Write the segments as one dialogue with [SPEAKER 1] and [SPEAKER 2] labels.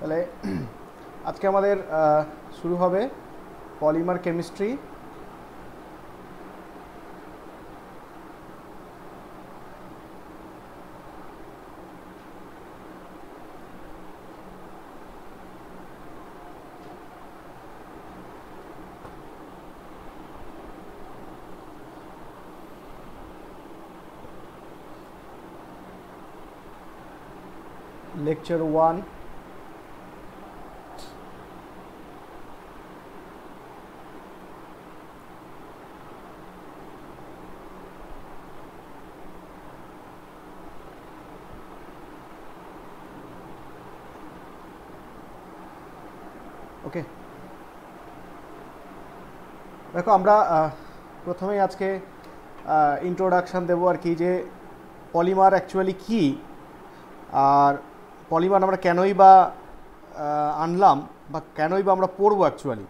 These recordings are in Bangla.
[SPEAKER 1] তাহলে আজকে আমাদের শুরু হবে পলিমার কেমিস্ট্রি। লেকচার 1। ওকে, দেখো আমরা প্রথমেই আজকে ইন্ট্রোডাকশান দেবো আর কি, যে পলিমার অ্যাকচুয়ালি কী, আর পলিমার আমরা কেনই বা আনলাম বা কেনই বা আমরা পড়বো অ্যাকচুয়ালি।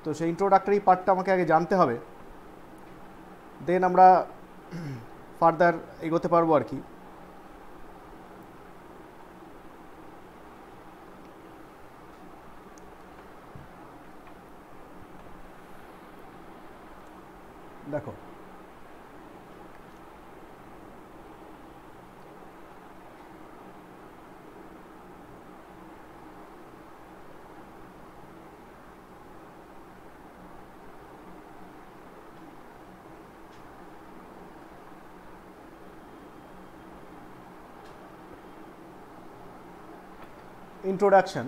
[SPEAKER 1] তো সেই ইন্ট্রোডাক্টরি পার্টটা আমাকে আগে জানতে হবে, দেন আমরা ফার্দার এগোতে পারবো আর কি। দেখো ইন্ট্রোডাকশন,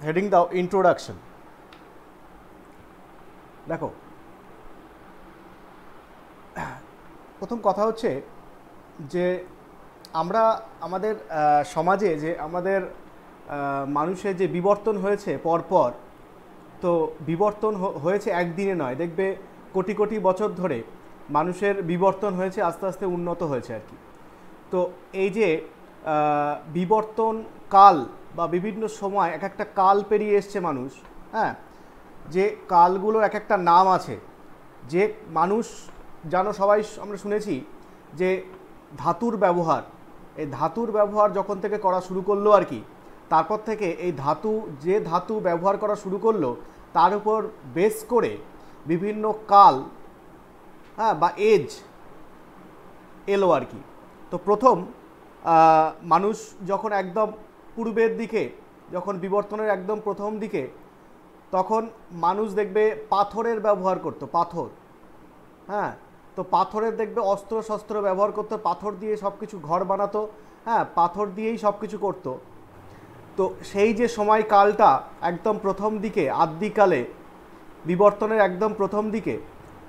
[SPEAKER 1] হেডিং দাও ইন্ট্রোডাকশন। দেখো প্রথম কথা হচ্ছে যে আমরা আমাদের সমাজে যে আমাদের মানুষের যে বিবর্তন হয়েছে পরপর, তো বিবর্তন হয়েছে একদিনে নয়, দেখবে কোটি কোটি বছর ধরে মানুষের বিবর্তন হয়েছে, আস্তে আস্তে উন্নত হয়েছে আর কি। তো এই যে বিবর্তন কাল বা বিভিন্ন সময় এক একটা কাল পেরিয়ে এসছে মানুষ, হ্যাঁ, যে কালগুলোর এক একটা নাম আছে। যে মানুষ জানো, সবাই আমরা শুনেছি যে ধাতুর ব্যবহার, এই ধাতুর ব্যবহার যখন থেকে করা শুরু করলো আর কি, তারপর থেকে এই যে ধাতু ব্যবহার করা শুরু করলো তার উপর বেস করে বিভিন্ন কাল, হ্যাঁ, বা এজ এলো আর কি। তো প্রথম মানুষ যখন একদম পূর্বের দিকে, যখন বিবর্তনের একদম প্রথম দিকে, তখন মানুষ দেখবে পাথরের ব্যবহার করতো, পাথর, হ্যাঁ। তো পাথরের দেখবে অস্ত্র শস্ত্র ব্যবহার করতো, পাথর দিয়ে সব কিছু ঘর বানাতো, হ্যাঁ, পাথর দিয়েই সব কিছু করতো। তো সেই যে সময়কালটা একদম প্রথম দিকে, আদিকালে, বিবর্তনের একদম প্রথম দিকে,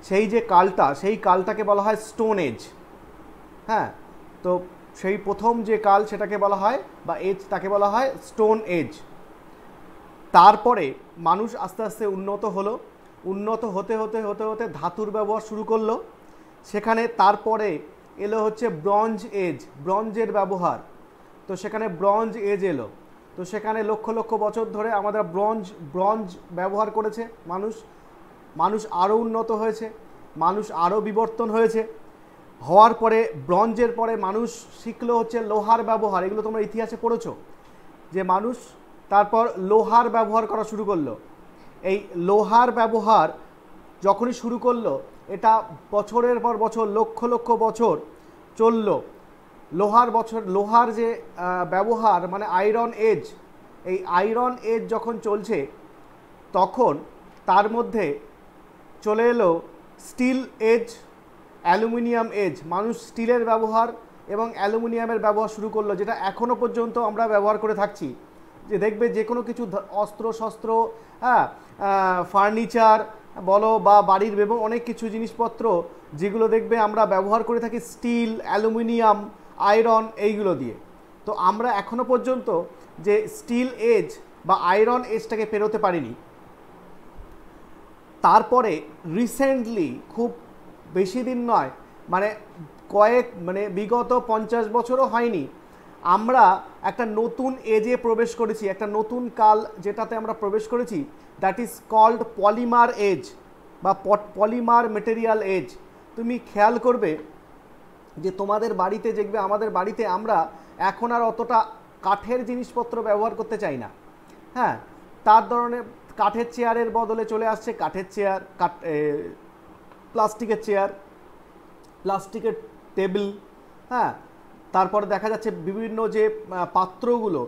[SPEAKER 1] সেই যে কালটা, সেই কালটাকে বলা হয় স্টোন এজ, হ্যাঁ। তো সেই প্রথম যে কাল সেটাকে বলা হয়, বা এজ, তাকে বলা হয় স্টোন এজ। তারপরে মানুষ আস্তে আস্তে উন্নত হলো, উন্নত হতে হতে হতে হতে ধাতুর ব্যবহার শুরু করলো। সেখানে তারপরে এলো হচ্ছে ব্রঞ্জ এজ, ব্রঞ্জের ব্যবহার। তো সেখানে ব্রঞ্জ এজ এলো। তো সেখানে লক্ষ লক্ষ বছর ধরে আমাদের ব্রঞ্জ ব্যবহার করেছে মানুষ আরও উন্নত হয়েছে, মানুষ আরও বিবর্তন হয়েছে। হওয়ার পরে ব্রঞ্জের পরে মানুষ শিখলো হচ্ছে লোহার ব্যবহার। এগুলো তোমরা ইতিহাসে পড়েছো যে মানুষ তারপর লোহার ব্যবহার করা শুরু করলো। এই লোহার ব্যবহার যখনই শুরু করলো, এটা বছরের পর বছর, লক্ষ লক্ষ বছর চললো। লোহার যে ব্যবহার, মানে আয়রন এজ, এই আয়রন এজ যখন চলছে, তখন তার মধ্যে চলে এলো স্টিল এজ, অ্যালুমিনিয়াম এজ। মানুষ স্টিলের ব্যবহার এবং অ্যালুমিনিয়ামের ব্যবহার শুরু করলো, যেটা এখনও পর্যন্ত আমরা ব্যবহার করে থাকছি। যে দেখবে যে কোনো কিছু অস্ত্র শস্ত্র, হ্যাঁ, ফার্নিচার বলো বা বাড়ির অনেক কিছু জিনিসপত্র, যেগুলো দেখবে আমরা ব্যবহার করে থাকি স্টিল, অ্যালুমিনিয়াম, আয়রন, এইগুলো দিয়ে। তো আমরা এখনও পর্যন্ত যে স্টিল এজ বা আয়রন এজটাকে পেরোতে পারিনি। তারপরে রিসেন্টলি, খুব বেশি দিন নয়, মানে বিগত 50 বছরও হয়নি, আমরা একটা নতুন এজে প্রবেশ করেছি, একটা নতুন কাল যেটাতে আমরা প্রবেশ করেছি, that is called polymer age বা পলিমার মেটেরিয়াল এজ। তুমি খেয়াল করবে যে তোমাদের বাড়িতে দেখবে, আমাদের বাড়িতে আমরা এখন আর অতটা কাঠের জিনিসপত্র ব্যবহার করতে চাই না। হ্যাঁ, তার ধরনের কাঠের চেয়ারের বদলে চলে আসছে কাঠের চেয়ার, প্লাস্টিকের চেয়ার, প্লাস্টিকের টেবিল। হ্যাঁ, তারপরে দেখা যাচ্ছে বিভিন্ন যে পাত্রগুলো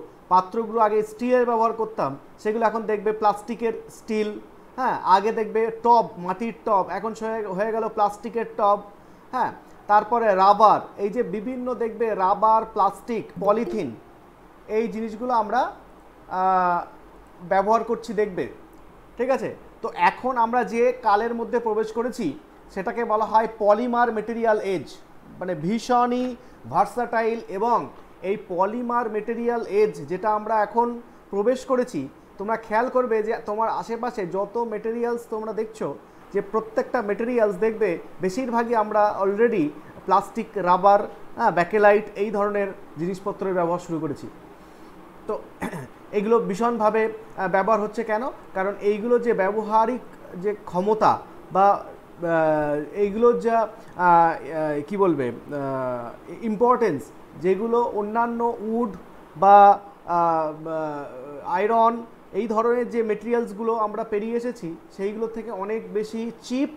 [SPEAKER 1] আগে স্টিলের ব্যবহার করতাম, সেগুলো এখন দেখবে প্লাস্টিকের, স্টিল। হ্যাঁ, আগে দেখবে টব, মাটির টব, এখন হয়ে গেল প্লাস্টিকের টব। হ্যাঁ, তারপরে রাবার, এই যে বিভিন্ন দেখবে রাবার, প্লাস্টিক, পলিথিন, এই জিনিসগুলো আমরা ব্যবহার করছি দেখবে। ঠিক আছে, তো এখন আমরা যে কালের মধ্যে প্রবেশ করেছি সেটাকে বলা হয় পলিমার মেটেরিয়াল এজ, মানে ভীষণই ভার্সাটাইল। এবং এই পলিমার মেটেরিয়াল এজ যেটা আমরা এখন প্রবেশ করেছি, তোমরা খেয়াল করবে যে তোমার আশেপাশে যত মেটেরিয়ালস তোমরা দেখছো, যে প্রত্যেকটা মেটেরিয়ালস দেখবে বেশিরভাগই আমরা অলরেডি প্লাস্টিক, রাবার, ব্যাকেলাইট, এই ধরনের জিনিসপত্রের ব্যবহার শুরু করেছি। তো এগুলো ভীষণভাবে ব্যবহার হচ্ছে কেন? কারণ এইগুলো যে ব্যবহারিক যে ক্ষমতা বা এইগুলোর যা কি বলবে ইম্পর্টেন্স, যেগুলো অন্যান্য উড বা আয়রন, এই ধরনের যে মেটেরিয়ালসগুলো আমরা পেরিয়ে এসেছি, সেইগুলো থেকে অনেক বেশি চিপ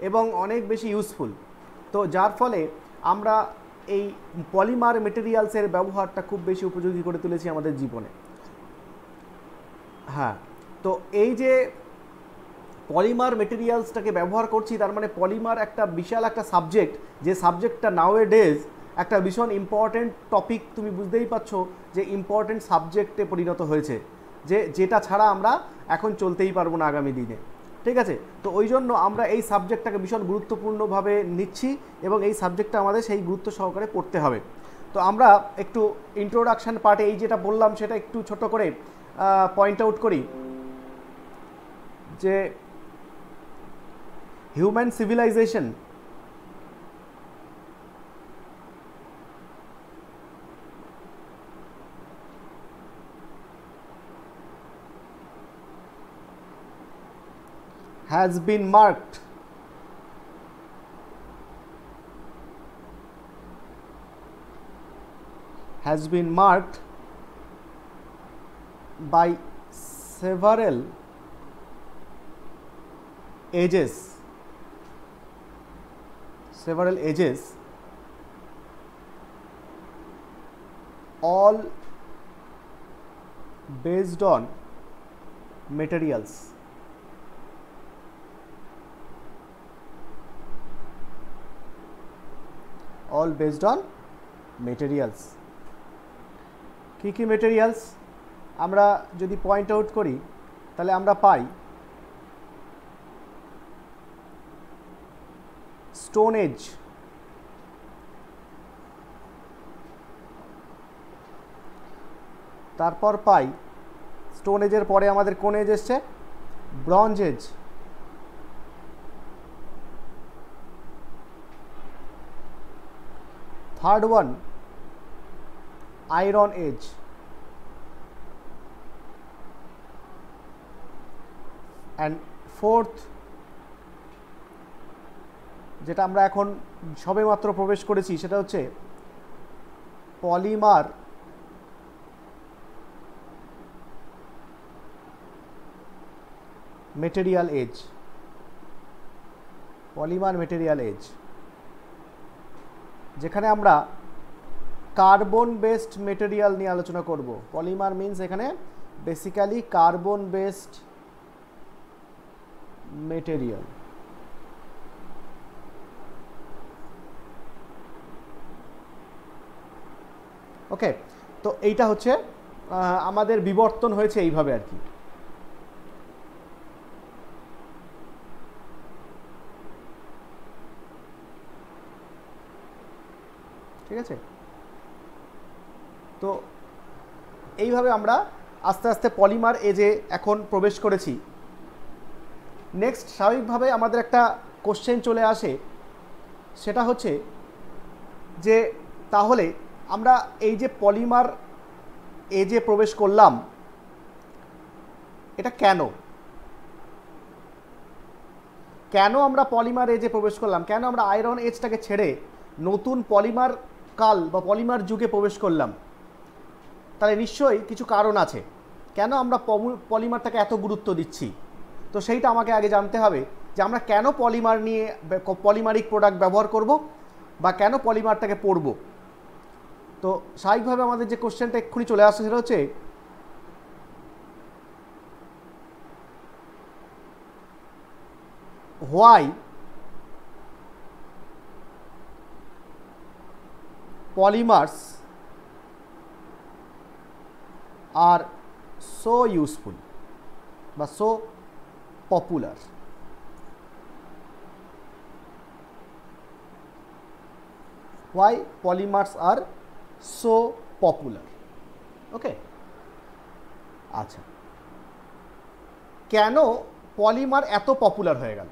[SPEAKER 1] এবং অনেক বেশি ইউজফুল। তো যার ফলে আমরা এই পলিমার মেটেরিয়ালসের ব্যবহারটা খুব বেশি উপযোগী করে তুলেছি আমাদের জীবনে। হ্যাঁ, তো এই যে পলিমার মেটেরিয়ালসটাকে ব্যবহার করছি, তার মানে পলিমার একটা বিশাল একটা সাবজেক্ট, যে সাবজেক্টটা নাওএডেজ একটা ভীষণ ইম্পর্টেন্ট টপিক। তুমি বুঝতেই পারছো যে ইম্পর্টেন্ট সাবজেক্টে পরিণত হয়েছে, যেটা ছাড়া আমরা এখন চলতেই পারবো না আগামী দিনে। ঠিক আছে, তো ওই জন্য আমরা এই সাবজেক্টটাকে ভীষণ গুরুত্বপূর্ণভাবে নিচ্ছি এবং এই সাবজেক্টটা আমাদের সেই গুরুত্ব সহকারে পড়তে হবে। তো আমরা একটু ইন্ট্রোডাকশন পার্টে এই যেটা বললাম সেটা একটু ছোট করে পয়েন্ট আউট করি, যে human civilisation has been marked by several ages, all based on materials. All based on materials. কি মেটেরিয়ালস আমরা যদি পয়েন্ট আউট করি তাহলে আমরা পাই স্টোন এজ, তারপর পাই স্টোন এজের পরে আমাদের কোন এজ এসছে? Bronze age. Third one iron age. And fourth, যেটা আমরা এখন সবেমাত্র প্রবেশ করেছি, সেটা হচ্ছে polymer material age. Polymer material age, যেখানে আমরা কার্বন বেসড মেটেরিয়াল নিয়ে আলোচনা করব। পলিমার মিন্স এখানে basically carbon based material. Okay, তো এইটা হচ্ছে আমাদের বিবর্তন হয়েছে এইভাবে আর কি। ঠিক আছে, তো এইভাবে আমরা আস্তে আস্তে পলিমার এজে এখন প্রবেশ করেছি। নেক্সট স্বাভাবিকভাবে আমাদের একটা কোশ্চেন চলে আসে, সেটা হচ্ছে যে তাহলে আমরা এই যে পলিমার এজে প্রবেশ করলাম, এটা কেন আমরা পলিমার এজে প্রবেশ করলাম? কেন আমরা আয়রন এজটাকে ছেড়ে নতুন পলিমার কাল বা পলিমার যুগে প্রবেশ করলাম? তাহলে নিশ্চয়ই কিছু কারণ আছে কেন আমরা পলিমারটাকে এত গুরুত্ব দিচ্ছি। তো সেইটা আমাকে আগে জানতে হবে যে আমরা কেন পলিমার নিয়ে পলিমারিক প্রোডাক্ট ব্যবহার করব বা কেন পলিমারটাকে পড়ব। তো স্বাভাবিকভাবে আমাদের যে কোশ্চেনটা এক্ষুনি চলে আসছে সেটা হচ্ছে why polymers are so useful বা so popular। why polymers are so popular। ওকে, আচ্ছা, কেন পলিমার এত পপুলার হয়ে গেল?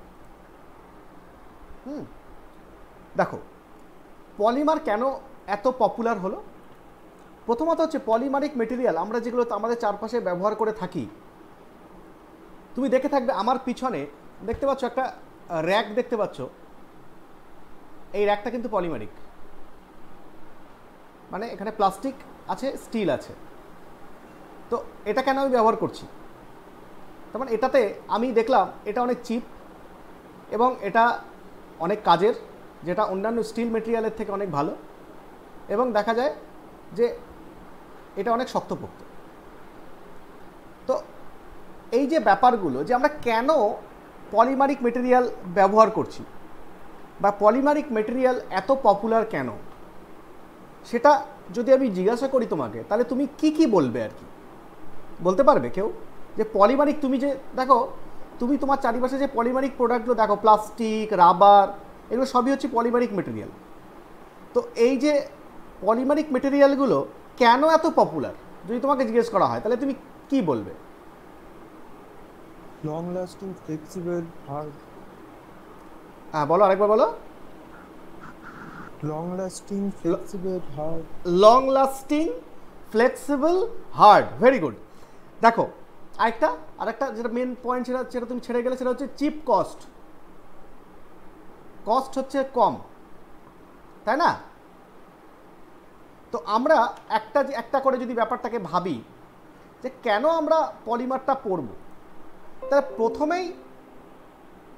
[SPEAKER 1] দেখো পলিমার কেন এত পপুলার হলো। প্রথমত হচ্ছে পলিমারিক মেটেরিয়াল আমরা যেগুলো আমাদের চারপাশে ব্যবহার করে থাকি, তুমি দেখে থাকবে আমার পিছনে দেখতে পাচ্ছ একটা র্যাক দেখতে পাচ্ছ, এই র্যাকটা কিন্তু পলিমারিক, মানে এখানে প্লাস্টিক আছে, স্টিল আছে। তো এটা কেন আমি ব্যবহার করছি? তার মানে এটাতে আমি দেখলাম এটা অনেক চিপ এবং এটা অনেক কাজের, যেটা অন্যান্য স্টিল মেটেরিয়ালের থেকে অনেক ভালো, এবং দেখা যায় যে এটা অনেক শক্তপোক্ত। তো এই যে ব্যাপারগুলো যে আমরা কেন পলিমারিক মেটেরিয়াল ব্যবহার করছি বা পলিমারিক মেটেরিয়াল এত পপুলার কেন, সেটা যদি আমি জিজ্ঞাসা করি তোমাকে, তাহলে তুমি কি বলবে আর কি? বলতে পারবে কেউ যে পলিমারিক, তুমি যে দেখো তুমি তোমার চারিপাশে যে পলিমারিক প্রোডাক্টগুলো দেখো, প্লাস্টিক, রাবার, এগুলো সবই হচ্ছে পলিমারিক মেটেরিয়াল। তো এই যে পলিমারিক মেটেরিয়ালগুলো কেন এত পপুলার যদি তোমাকে জিজ্ঞেস করা হয়, তাহলে তুমি কি বলবে?
[SPEAKER 2] Long lasting, flexible, hard.
[SPEAKER 1] হ্যাঁ বলো, আরেকবার বলো।
[SPEAKER 2] Long lasting, flexible, hard.
[SPEAKER 1] Long lasting, flexible, hard, very good. দেখো আরেকটা যেটা মেন পয়েন্ট সেটা তুমি ছেড়ে গেলে, সেটা হচ্ছে চিপ কস্ট। কস্ট হচ্ছে কম, তাই না? তো আমরা একটা করে যদি ব্যাপারটাকে ভাবি যে কেন আমরা পলিমারটা পরব, তাহলে প্রথমেই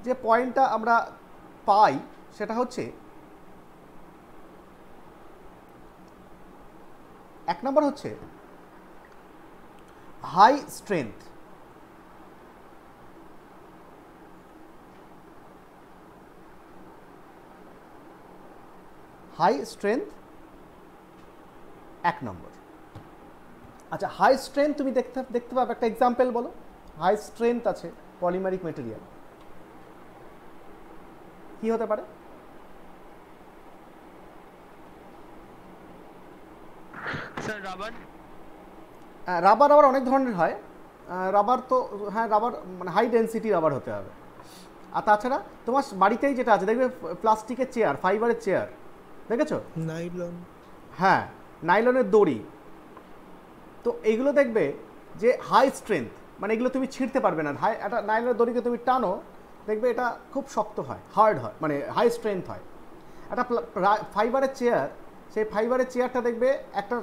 [SPEAKER 1] যে পয়েন্টটা আমরা পাই সেটা হচ্ছে, এক নম্বর হচ্ছে হাই স্ট্রেংথ। হাই স্ট্রেংথ এক নম্বর। আচ্ছা, হাই স্ট্রেংথ তুমি দেখতে পাবে, একটা এক্সাম্পল বলো। হাই স্ট্রেংথ আছে পলিমারিক মেটেরিয়াল, কি হতে পারে?
[SPEAKER 3] Sir rubber.
[SPEAKER 1] রাবার আবার অনেক ধরনের হয়। রাবার তো হ্যাঁ, রাবার মানে হাই ডেন্সিটি রাবার হতে হবে। আর তাছাড়া তোমার বাড়িতেই যেটা আছে দেখবে, প্লাস্টিকের চেয়ার, ফাইবারের চেয়ার দেখেছো?
[SPEAKER 2] নাইলন।
[SPEAKER 1] হ্যাঁ, নাইলনের দড়ি। তো এইগুলো দেখবে যে হাই স্ট্রেংথ, মানে এগুলো তুমি ছিঁড়তে পারবে না। একটা নাইলনের দড়িকে তুমি টানো, দেখবে এটা খুব শক্ত হয়, হার্ড হয়, মানে হাই স্ট্রেংথ হয়। একটা ফাইবারের চেয়ার, সেই ফাইবারের চেয়ারটা দেখবে একটা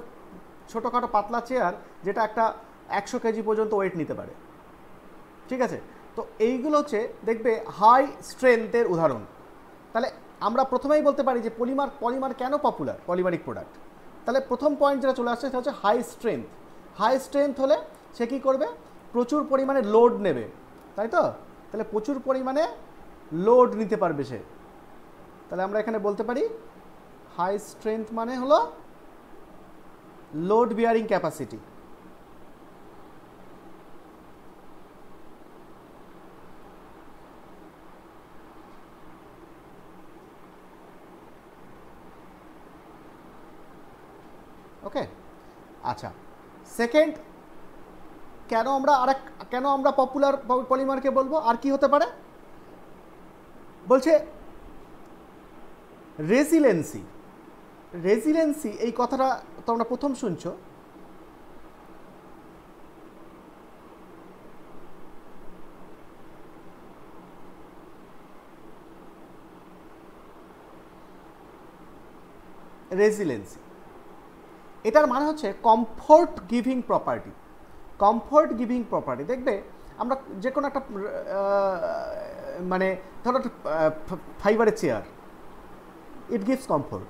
[SPEAKER 1] ছোটোখাটো পাতলা চেয়ার, যেটা একটা 100 কেজি পর্যন্ত ওয়েট নিতে পারে। ঠিক আছে? তো এইগুলো হচ্ছে দেখবে হাই স্ট্রেংথের উদাহরণ। তাহলে আমরা প্রথমেই বলতে পারি যে পলিমার কেন পপুলার, পলিমারিক প্রোডাক্ট। তাহলে প্রথম পয়েন্ট যেটা চলে আসছে সেটা হচ্ছে হাই স্ট্রেংথ। হাই স্ট্রেংথ হলে সে কী করবে? প্রচুর পরিমাণে লোড নেবে, তাই তো? তাহলে প্রচুর পরিমাণে লোড নিতে পারবে সে। তাহলে আমরা এখানে বলতে পারি হাই স্ট্রেংথ মানে হলো লোড বিয়ারিং ক্যাপাসিটি। ওকে, আচ্ছা, সেকেন্ড, কেন আমরা পপুলার পলিমারকে বলবো? আর কি হতে পারে? বলছে রেজিলেন্সি। রেজিলেন্সি এই কথাটা তোমরা প্রথম শুনছো। রেজিলেন্সি এটার মানে হচ্ছে comfort giving property. Comfort giving property দেখবে আমরা যে কোনো একটা মানে ধরো একটা ফাইবারের চেয়ার, ইট গিভস কমফোর্ট,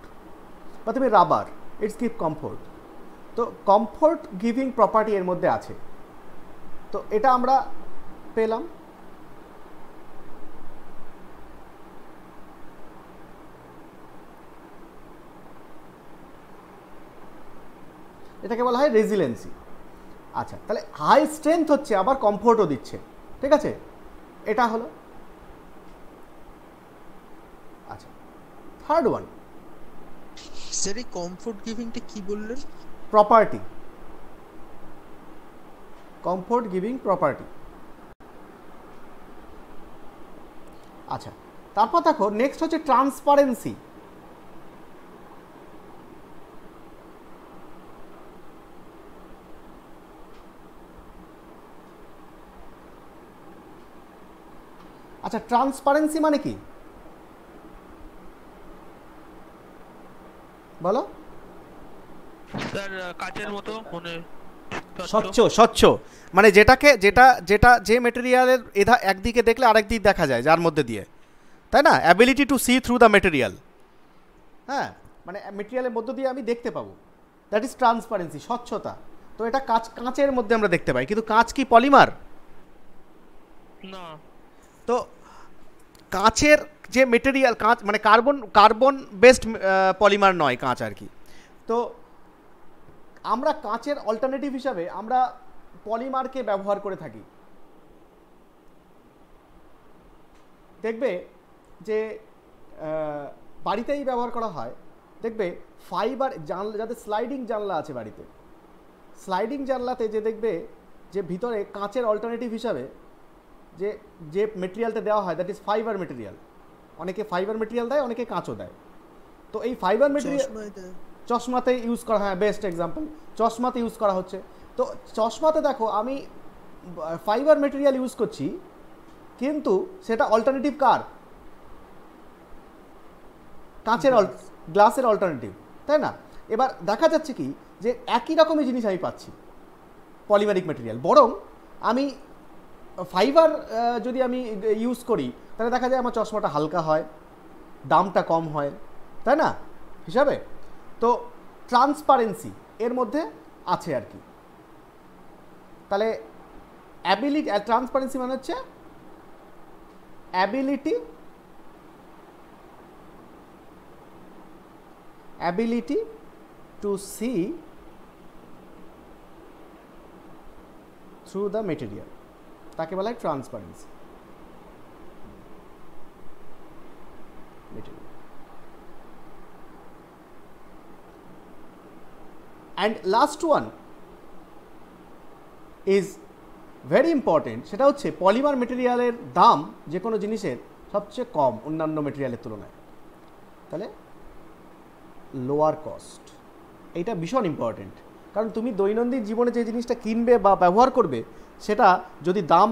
[SPEAKER 1] বা তুমি রাবার, ইটস গিভ কমফোর্ট। তো কমফোর্ট গিভিং প্রপার্টি এর মধ্যে আছে, তো এটা আমরা পেলাম। এটাকে বলা হয় রেজিলেন্সি। আচ্ছা, তাহলে হাই স্ট্রেংথ হচ্ছে আবার কমফোর্টও দিচ্ছে, ঠিক আছে, এটা হলো। আচ্ছা, থার্ড ওয়ান,
[SPEAKER 2] স্যার এই কমফোর্ট গিভিংটা কি বললেন?
[SPEAKER 1] Property, comfort giving property. আচ্ছা, তারপর দেখো নেক্সট হচ্ছে ট্রান্সপারেন্সি। আচ্ছা, ট্রান্সপারেন্সি মানে কি বলো?
[SPEAKER 3] স্যার কাচের মতো মনে
[SPEAKER 1] স্বচ্ছ, স্বচ্ছ মানে যেটাকে যেটা যে মেটেরিয়ালের একদিকে দেখলে আরেক দিক দেখা যায় যার মধ্যে দিয়ে, তাই না? Ability to see through the material. হ্যাঁ, মানে মেটেরিয়ালের মধ্য দিয়ে আমি দেখতে পাবো, দ্যাট ইজ ট্রান্সপারেন্সি, স্বচ্ছতা। তো এটা কাঁচের মধ্যে আমরা দেখতে পাই, কিন্তু কাঁচ কি পলিমার?
[SPEAKER 3] না।
[SPEAKER 1] তো কাঁচের যে মেটেরিয়াল, কাঁচ মানে কার্বন বেসড পলিমার নয় কাঁচ আর কি। তো আমরা কাঁচের অল্টারনেটিভ হিসাবে আমরা পলিমারকে ব্যবহার করে থাকি। দেখবে যে বাড়িতেই ব্যবহার করা হয়, দেখবে ফাইবার জানলা, যাদের স্লাইডিং জানলা আছে বাড়িতে, স্লাইডিং জানলাতে যে দেখবে যে ভিতরে কাঁচের অল্টারনেটিভ হিসাবে যে যে মেটেরিয়ালটা দেওয়া হয় দ্যাট ইজ ফাইবার মেটেরিয়াল। অনেকে ফাইবার মেটেরিয়াল দেয়, অনেকে কাঁচও দেয়। তো এই ফাইবার মেটেরিয়াল চশমাতে ইউজ করা হয়, বেস্ট এক্সাম্পল, চশমাতে ইউজ করা হচ্ছে। তো চশমাতে দেখো আমি ফাইবার মেটেরিয়াল ইউজ করছি, কিন্তু সেটা অল্টারনেটিভ কার? কাঁচের, গ্লাসের অল্টারনেটিভ, তাই না? এবার দেখা যাচ্ছে কি যে একই রকমই জিনিস আমি পাচ্ছি পলিমারিক মেটেরিয়াল, বরং আমি ফাইবার যদি আমি ইউজ করি তাহলে দেখা যায় আমার চশমাটা হালকা হয়, দামটা কম হয়, তাই না হিসাবে? তো ট্রান্সপারেন্সি এর মধ্যে আছে আর কি। তাহলে অ্যাবিলিটি, ট্রান্সপারেন্সি মানে হচ্ছে ability to see through the material, তাকে বলা হয় transparency. And last one is very important, সেটা হচ্ছে পলিমার মেটেরিয়ালের দাম যে কোনো জিনিসের সবচেয়ে কম অন্যান্য মেটেরিয়ালের তুলনায়। তাহলে লোয়ার কস্ট, এইটা ভীষণ ইম্পর্টেন্ট, কারণ তুমি দৈনন্দিন জীবনে যে জিনিসটা কিনবে বা ব্যবহার করবে সেটা যদি দাম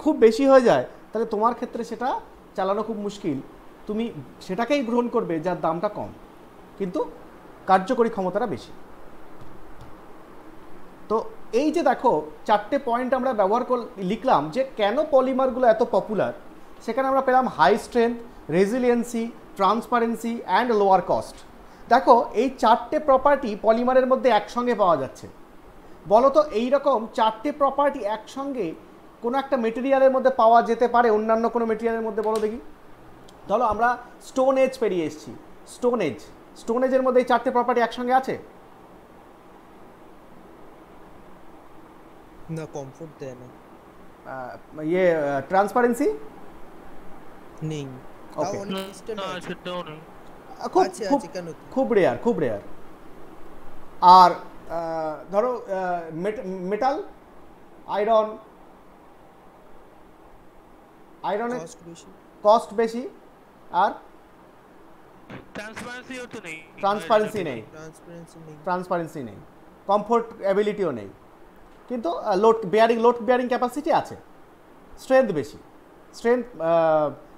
[SPEAKER 1] খুব বেশি হয়ে যায় তাহলে তোমার ক্ষেত্রে সেটা চালানো খুব মুশকিল। তুমি সেটাকেই গ্রহণ করবে যার দামটা কম কিন্তু কার্যকরী ক্ষমতাটা বেশি। তো এই যে দেখো চারটে পয়েন্ট আমরা ব্যবহার লিখলাম যে কেন পলিমারগুলো এত পপুলার, সেখানে আমরা পেলাম high strength, resiliency, transparency and lower cost. দেখো এই চারটে প্রপার্টি পলিমারের মধ্যে একসঙ্গে পাওয়া যাচ্ছে। বলো তো এইরকম চারটে প্রপার্টি একসঙ্গে কোনো একটা মেটেরিয়ালের মধ্যে পাওয়া যেতে পারে অন্যান্য কোনো মেটেরিয়ালের মধ্যে? বলো দেখি। ধরো আমরা স্টোন এজ পেরিয়ে এসেছি, স্টোন এজের মধ্যে এই চারটে প্রপার্টি একসঙ্গে আছে?
[SPEAKER 2] না, কমফোর্ট দেয় না।
[SPEAKER 1] ইয়ে ট্রান্সপারেন্সি
[SPEAKER 2] নেই।
[SPEAKER 1] ওকে,
[SPEAKER 3] সেটাও নেই।
[SPEAKER 1] খুব রেয়ার, খুব রেয়ার। আর ধরো মেটাল, আয়রনের কস্ট বেশি, আর ট্রান্সপারেন্সি নেই, কমফোর্ট অ্যাবিলিটিও নেই, কিন্তু লোড বিয়ারিং ক্যাপাসিটি আছে, স্ট্রেংথ বেশি,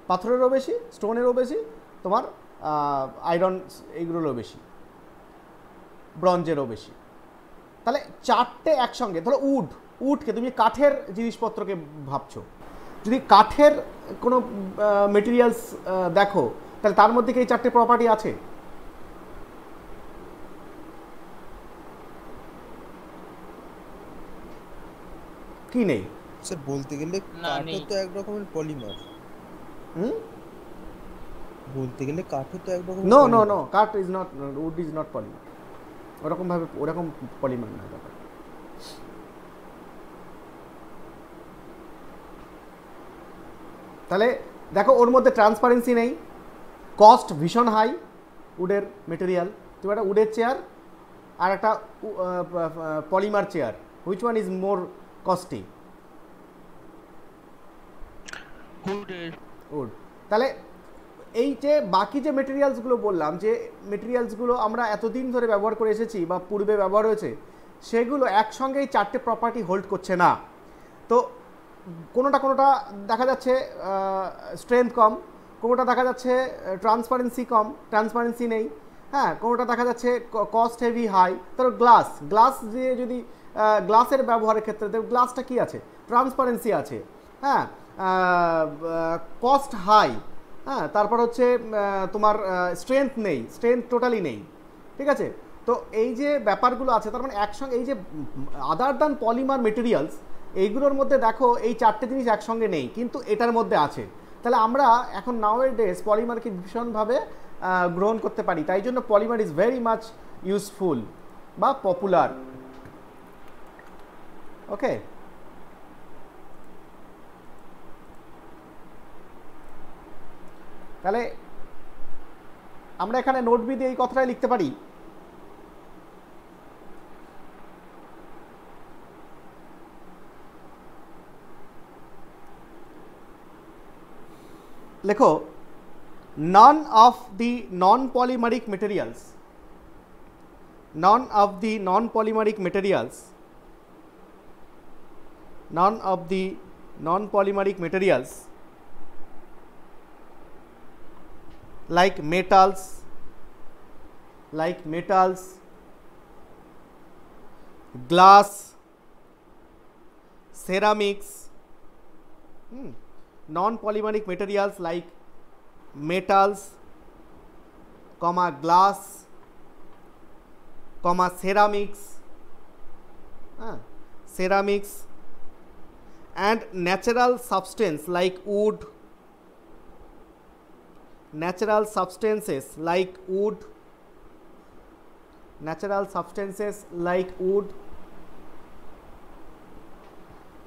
[SPEAKER 1] পাথরেরও বেশি, স্টোনেরও বেশি, তোমার আয়রন এইগুলোরও বেশি, ব্রঞ্জেরও বেশি। তাহলে চারটে একসঙ্গে, ধরো উডকে তুমি কাঠের জিনিসপত্রকে ভাবছো, যদি কাঠের কোনো মেটেরিয়ালস দেখো, তাহলে তার মধ্যে কি এই চারটে প্রপার্টি আছে? কি নেই?
[SPEAKER 2] স্যার বলতে গেলে
[SPEAKER 3] না,
[SPEAKER 2] কাঠও
[SPEAKER 3] নেই।
[SPEAKER 2] তো এক রকমের পলিমার।
[SPEAKER 1] হুম?
[SPEAKER 2] বলতে গেলে কাঠও তো এক রকমের
[SPEAKER 1] নো নো
[SPEAKER 2] polymer।
[SPEAKER 1] নো, কাঠ is not, wood is not polymer. ওরকম পলিমার না ব্যাপার। তাহলে দেখো ওর মধ্যে ট্রান্সপারেন্সি নেই, কস্ট ভীষণ হাই উডের মেটেরিয়াল। তুমি একটা উডের চেয়ার আর একটা polymer chair, which one is more costly?
[SPEAKER 3] উডের।
[SPEAKER 1] উড। তাহলে এই যে বাকি যে মেটেরিয়ালসগুলো বললাম, যে মেটেরিয়ালসগুলো আমরা এতদিন ধরে ব্যবহার করে এসেছি বা পূর্বে ব্যবহার হয়েছে, সেগুলো একসঙ্গে এই চারটে প্রপার্টি হোল্ড করছে না। তো কোনোটা দেখা যাচ্ছে স্ট্রেংথ কম, কোনোটা দেখা যাচ্ছে ট্রান্সপারেন্সি নেই, হ্যাঁ, কোনোটা দেখা যাচ্ছে কস্ট হেভি হাই। ধরো গ্লাস দিয়ে যদি গ্লাসের ব্যবহারের ক্ষেত্রে গ্লাসটা কি আছে? ট্রান্সপারেন্সি আছে, হ্যাঁ, কস্ট হাই, হ্যাঁ, তারপর হচ্ছে তোমার স্ট্রেংথ টোটালি নেই, ঠিক আছে? তো এই যে ব্যাপারগুলো আছে, তার মানে একসঙ্গে এই যে আদার দ্যান পলিমার মেটেরিয়ালস, এইগুলোর মধ্যে দেখো এই চারটে জিনিস একসঙ্গে নেই, কিন্তু এটার মধ্যে আছে। তাহলে আমরা এখন নাওয়াডেজ পলিমারকে ভীষণভাবে গ্রহণ করতে পারি, তাই জন্য polymer is very much useful বা পপুলার। ওকে, তাহলে আমরা এখানে নোট বি দিয়ে এই কথাটাই লিখতে পারি, লেখো none of the non-polymeric materials none of the non-polymeric materials none of the non-polymeric materials like metals, glass, ceramics, non-polymeric materials like metals, glass, ceramics, and natural substances like wood, natural substances like wood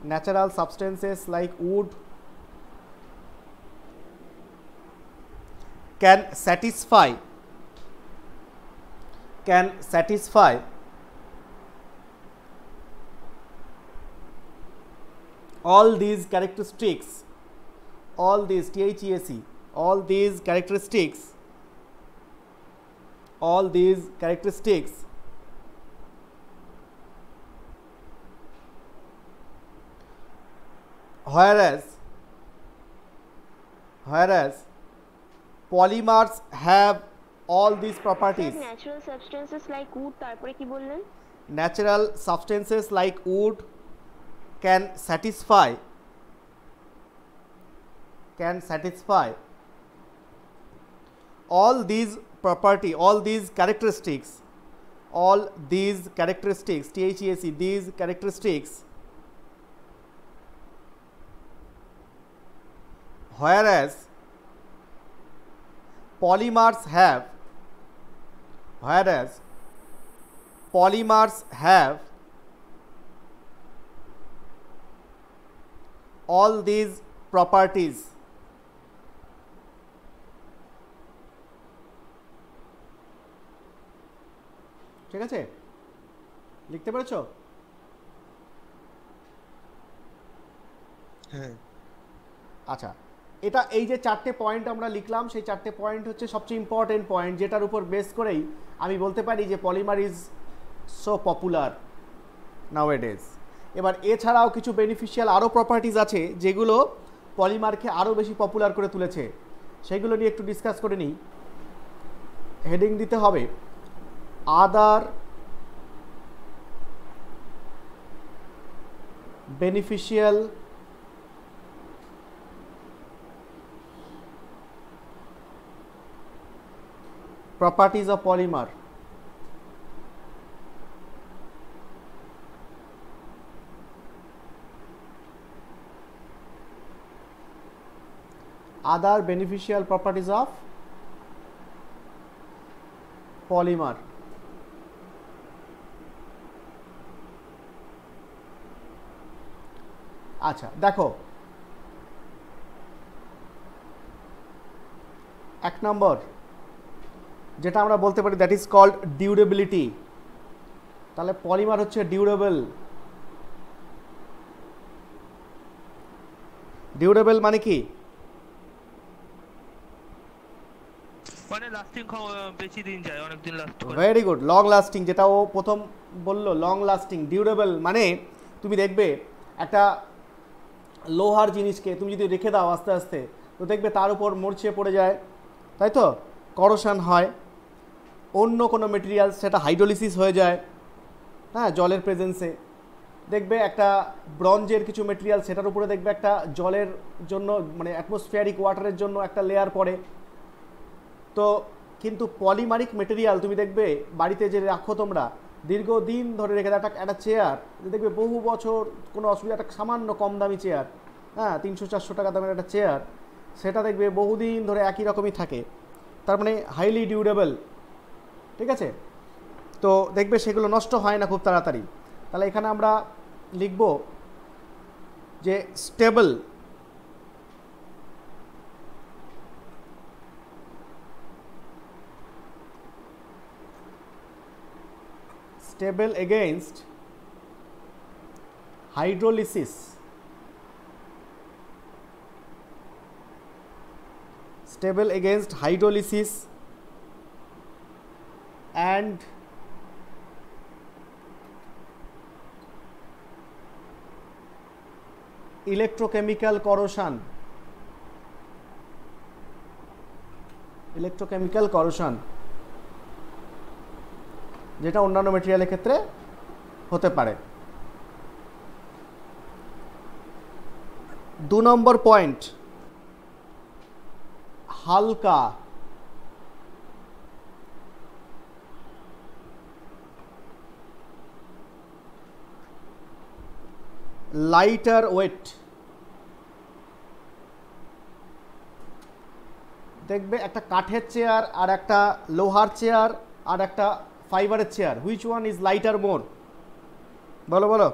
[SPEAKER 1] natural substances like wood can satisfy all these characteristics, all these THESE, all these characteristics whereas polymers have all these properties.
[SPEAKER 4] Natural substances like wood, তারপরে কি বললেন?
[SPEAKER 1] Natural substances like wood can satisfy all these characteristics, THESE, these characteristics, whereas polymers have all these properties. ঠিক আছে, লিখতে পেরেছো?
[SPEAKER 2] হ্যাঁ।
[SPEAKER 1] আচ্ছা, এটা এই যে চারটে পয়েন্ট আমরা লিখলাম, সেই চারটে পয়েন্ট হচ্ছে সবচেয়ে ইম্পর্টেন্ট পয়েন্ট, যেটার উপর বেস করেই আমি বলতে পারি যে পলিমার ইজ সো পপুলার নাওএডেজ। এবার এছাড়াও কিছু বেনিফিশিয়াল আরও প্রপার্টিজ আছে যেগুলো পলিমারকে আরও বেশি পপুলার করে তুলেছে, সেগুলো নিয়ে একটু ডিসকাস করে নিই। হেডিং দিতে হবে আদার beneficial properties of polymer. Other beneficial properties of polymer. আচ্ছা দেখো, এক নম্বর যেটা আমরা বলতে পারি দ্যাট ইজ কল্ড ডিউরেবিলিটি। তাহলে পলিমার হচ্ছে ডিউরেবল। ডিউরেবল মানে কি?
[SPEAKER 3] মানে লাস্টিং বেশি দিন যায়, অনেক দিন লাস্ট করে।
[SPEAKER 1] ভেরি গুড, লং লাস্টিং, যেটা ও প্রথম বললো, লং লাস্টিং। ডিউরেবল মানে তুমি দেখবে একটা লোহার জিনিসকে তুমি যদি রেখে দাও আস্তে আস্তে, তো দেখবে তার উপর মরচে পড়ে যায়, তাই তো, করোশন হয়। অন্য কোনো মেটেরিয়াল সেটা হাইড্রোলিসিস হয়ে যায়, হ্যাঁ, জলের প্রেজেন্সে। দেখবে একটা ব্রঞ্জের কিছু মেটেরিয়াল, সেটার উপরে দেখবে একটা জলের জন্য মানে অ্যাটমসফিয়ারিক ওয়াটারের জন্য একটা লেয়ার পড়ে। তো কিন্তু পলিমারিক মেটেরিয়াল তুমি দেখবে বাড়িতে যে রাখো তোমরা, দীর্ঘদিন ধরে রেখে দাও। একটা চেয়ার দেখবে বহু বছর কোনো অসুবিধা, একটা সামান্য কম দামি চেয়ার, হ্যাঁ, 300-400 টাকা দামের একটা চেয়ার, সেটা দেখবে বহুদিন ধরে একই রকমই থাকে। তার মানে হাইলি ডিউরেবল, ঠিক আছে? তো দেখবে সেগুলো নষ্ট হয় না খুব তাড়াতাড়ি। তাহলে এখানে আমরা লিখব যে stable, stable against hydrolysis, stable against hydrolysis and electrochemical corrosion, electrochemical corrosion যেটা অন্যান্য মেটেরিয়ালের ক্ষেত্রে হতে পারে। 2 নম্বর পয়েন্ট, হালকা। Lighter weight. দেখবে একটা কাঠের চেয়ার আর একটা লোহার চেয়ার আর একটা ফাইবারের chair, which one is lighter more? বলো বলো।